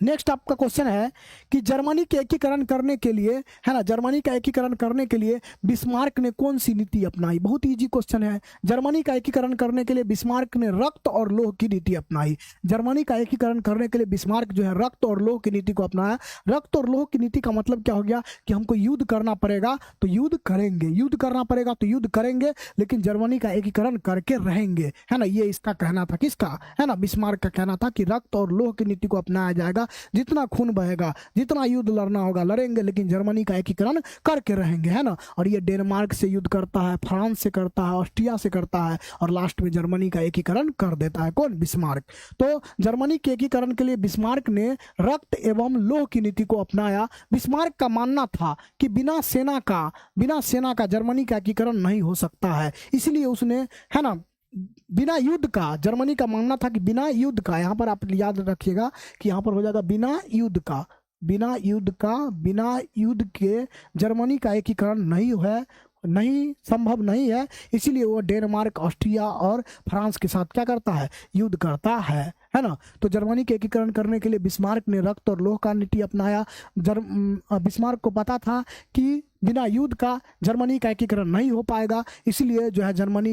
नेक्स्ट आपका क्वेश्चन है कि जर्मनी के एकीकरण करने के लिए, है ना, जर्मनी का एकीकरण करने के लिए बिस्मार्क ने कौन सी नीति अपनाई? बहुत इजी क्वेश्चन है। जर्मनी का एकीकरण करने के लिए बिस्मार्क ने रक्त और लोह की नीति अपनाई। जर्मनी का एकीकरण करने के लिए बिस्मार्क जो है रक्त और लोह की नीति को अपनाया। रक्त और लोह की नीति का मतलब क्या हो गया कि हमको युद्ध करना पड़ेगा तो युद्ध करेंगे, युद्ध करना पड़ेगा तो युद्ध करेंगे, लेकिन जर्मनी का एकीकरण करके रहेंगे, है ना। ये इसका कहना था। किसका? है ना, बिस्मार्क का कहना था कि रक्त और लोह की नीति को अपनाया जाएगा, जितना खून बहेगा, जितना युद्ध लड़ना होगा लड़ेंगे, लेकिन जर्मनी का एकीकरण करके रहेंगे, है ना। और ये डेनमार्क से युद्ध करता है, फ्रांस से करता है, ऑस्ट्रिया से करता है, और लास्ट में जर्मनी का एकीकरण कर देता है कौन? बिस्मार्क। तो जर्मनी के एकीकरण के लिए बिस्मार्क ने रक्त एवं लोह की नीति को अपनाया। बिस्मार्क का मानना था कि बिना सेना का जर्मनी का एकीकरण नहीं हो सकता है, इसलिए उसने, है ना, बिना युद्ध का, जर्मनी का मानना था कि बिना युद्ध का, यहां पर आप याद रखिएगा कि यहां पर हो जाएगा बिना युद्ध का, बिना युद्ध के जर्मनी का एकीकरण नहीं संभव नहीं है, इसीलिए वो डेनमार्क, ऑस्ट्रिया और फ्रांस के साथ क्या करता है? युद्ध करता है ना। तो जर्मनी के एकीकरण करने के लिए बिस्मार्क ने रक्त और लोह का नीति अपनाया। बिस्मार्क को पता था कि बिना युद्ध का जर्मनी का एकीकरण नहीं हो पाएगा, इसलिए जो है जर्मनी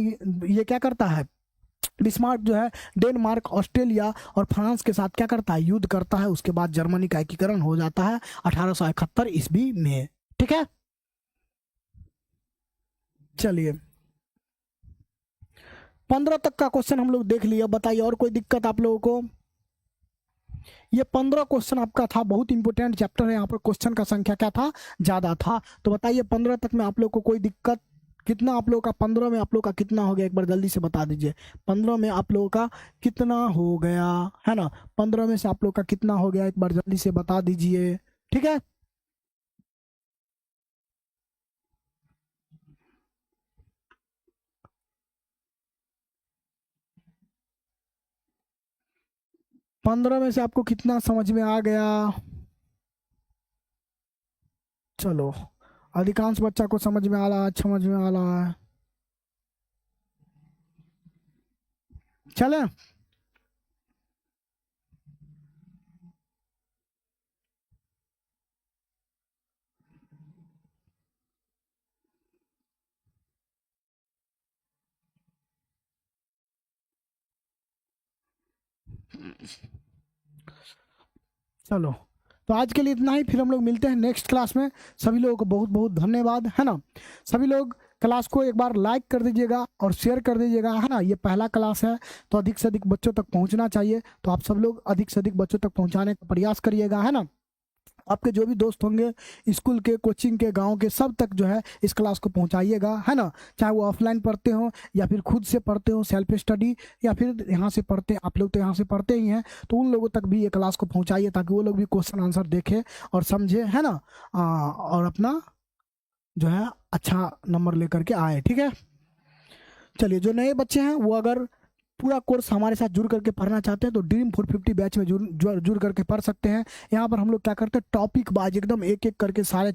ये क्या करता है? बिस्मार्क जो है डेनमार्क, ऑस्ट्रेलिया और फ्रांस के साथ क्या करता है? युद्ध करता है। उसके बाद जर्मनी का एकीकरण हो जाता है 1871 ईस्वी में। ठीक है, चलिए 15 तक का क्वेश्चन हम लोग देख लिया। बताइए और कोई दिक्कत आप लोगों को? ये 15 क्वेश्चन आपका था, बहुत इंपॉर्टेंट चैप्टर है, यहाँ पर क्वेश्चन का संख्या क्या था? ज्यादा था। तो बताइए 15 तक में आप लोग को कोई दिक्कत? कितना आप लोगों का 15 में आप लोग का कितना हो गया? एक बार जल्दी से बता दीजिए 15 में आप लोगों का कितना हो गया, है ना। 15 में से आप लोग का कितना हो गया, एक बार जल्दी से बता दीजिए। ठीक है, पंद्रह में से आपको कितना समझ में आ गया? चलो, अधिकांश बच्चा को समझ में आ रहा है, समझ में आ रहा है। चले, चलो तो आज के लिए इतना ही, फिर हम लोग मिलते हैं नेक्स्ट क्लास में। सभी लोगों को बहुत बहुत धन्यवाद, है ना। सभी लोग क्लास को एक बार लाइक कर दीजिएगा और शेयर कर दीजिएगा, है ना। ये पहला क्लास है तो अधिक से अधिक बच्चों तक पहुंचना चाहिए, तो आप सब लोग अधिक से अधिक बच्चों तक पहुंचाने का प्रयास करिएगा, है ना। आपके जो भी दोस्त होंगे स्कूल के, कोचिंग के, गांव के, सब तक जो है इस क्लास को पहुंचाइएगा, है ना। चाहे वो ऑफलाइन पढ़ते हो या फिर खुद से पढ़ते हो सेल्फ स्टडी, या फिर यहाँ से पढ़ते, आप लोग तो यहाँ से पढ़ते ही हैं, तो उन लोगों तक भी ये क्लास को पहुंचाइए ताकि वो लोग भी क्वेश्चन आंसर देखें और समझे, है ना। और अपना जो है अच्छा नंबर लेकर के आए। ठीक है, चलिए जो नए बच्चे हैं वो अगर पूरा कोर्स हमारे साथ जुड़ करके पढ़ना चाहते हैं तो ड्रीम 450 बैच में जुड़ करके पढ़ सकते हैं। यहाँ पर हम लोग क्या करते हैं, टॉपिक वाइज एकदम एक एक करके सारे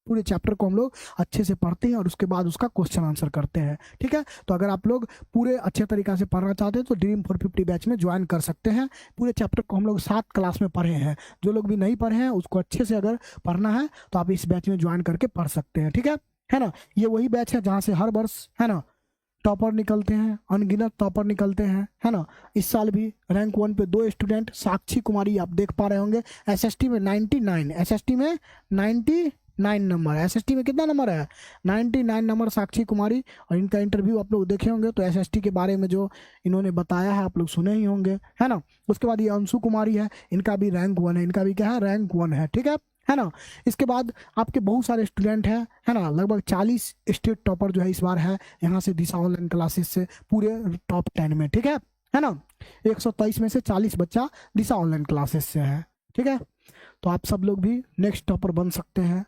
पूरे चैप्टर को हम लोग अच्छे से पढ़ते हैं और उसके बाद उसका क्वेश्चन आंसर करते हैं। ठीक है, तो अगर आप लोग पूरे अच्छे तरीका से पढ़ना चाहते हैं तो ड्रीम 450 बैच में ज्वाइन कर सकते हैं। पूरे चैप्टर को हम लोग 7 क्लास में पढ़े हैं। जो लोग भी नहीं पढ़े हैं उसको अच्छे से अगर पढ़ना है तो आप इस बैच में ज्वाइन करके पढ़ सकते हैं। ठीक है ना। ये वही बैच है जहाँ से हर वर्ष, है ना, टॉपर निकलते हैं, अनगिनत टॉपर निकलते हैं, है ना। इस साल भी रैंक 1 पे 2 स्टूडेंट, साक्षी कुमारी आप देख पा रहे होंगे, एसएसटी में 99, एसएसटी में 99 नंबर, एसएसटी में कितना नंबर है? 99 नंबर साक्षी कुमारी। और इनका इंटरव्यू आप लोग देखे होंगे तो एसएसटी के बारे में जो इन्होंने बताया है आप लोग सुने ही होंगे, है ना। उसके बाद ये अंशु कुमारी है, इनका भी रैंक 1 है, इनका भी क्या है? रैंक 1 है। ठीक है ना। इसके बाद आपके बहुत सारे स्टूडेंट हैं, है ना, लगभग 40 स्टेट टॉपर जो है इस बार है यहाँ से दिशा ऑनलाइन क्लासेस से पूरे टॉप 10 में। ठीक है ना। 123 में से 40 बच्चा दिशा ऑनलाइन क्लासेस से है। ठीक है, तो आप सब लोग भी नेक्स्ट टॉपर बन सकते हैं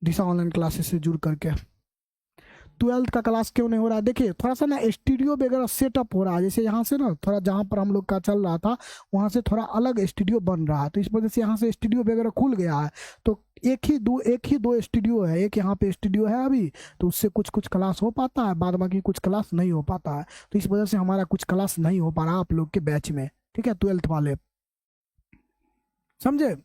दिशा ऑनलाइन क्लासेस से जुड़ करके। 12th का क्लास क्यों नहीं हो रहा है? देखिए थोड़ा सा ना स्टूडियो वगैरह सेटअप हो रहा है, जैसे यहाँ से ना थोड़ा जहाँ पर हम लोग का चल रहा था वहाँ से थोड़ा अलग स्टूडियो बन रहा है, तो इस वजह से यहाँ से स्टूडियो वगैरह खुल गया है। तो एक ही दो स्टूडियो है, एक यहाँ पे स्टूडियो है अभी, तो उससे कुछ क्लास हो पाता है, बाद बाकी कुछ क्लास नहीं हो पाता है। तो इस वजह से हमारा कुछ क्लास नहीं हो पा रहा आप लोग के बैच में। ठीक है, 12th वाले, समझे।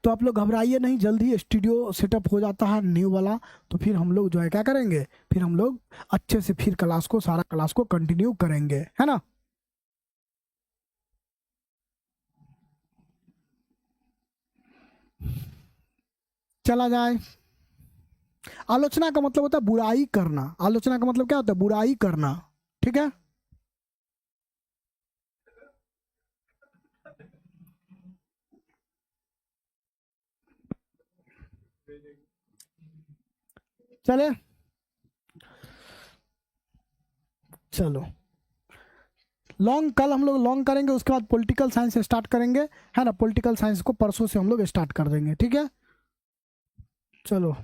तो आप लोग घबराइए नहीं, जल्दी स्टूडियो सेटअप हो जाता है न्यू वाला, तो फिर हम लोग जो है क्या करेंगे, फिर हम लोग अच्छे से फिर सारा क्लास को कंटिन्यू करेंगे, है ना। चला जाए। आलोचना का मतलब होता है बुराई करना, आलोचना का मतलब क्या होता है? बुराई करना। ठीक है, चले, चलो लॉन्ग कल हम लोग लॉन्ग करेंगे, उसके बाद पॉलिटिकल साइंस स्टार्ट करेंगे, है ना। पॉलिटिकल साइंस को परसों से हम लोग स्टार्ट कर देंगे, ठीक है। चलो।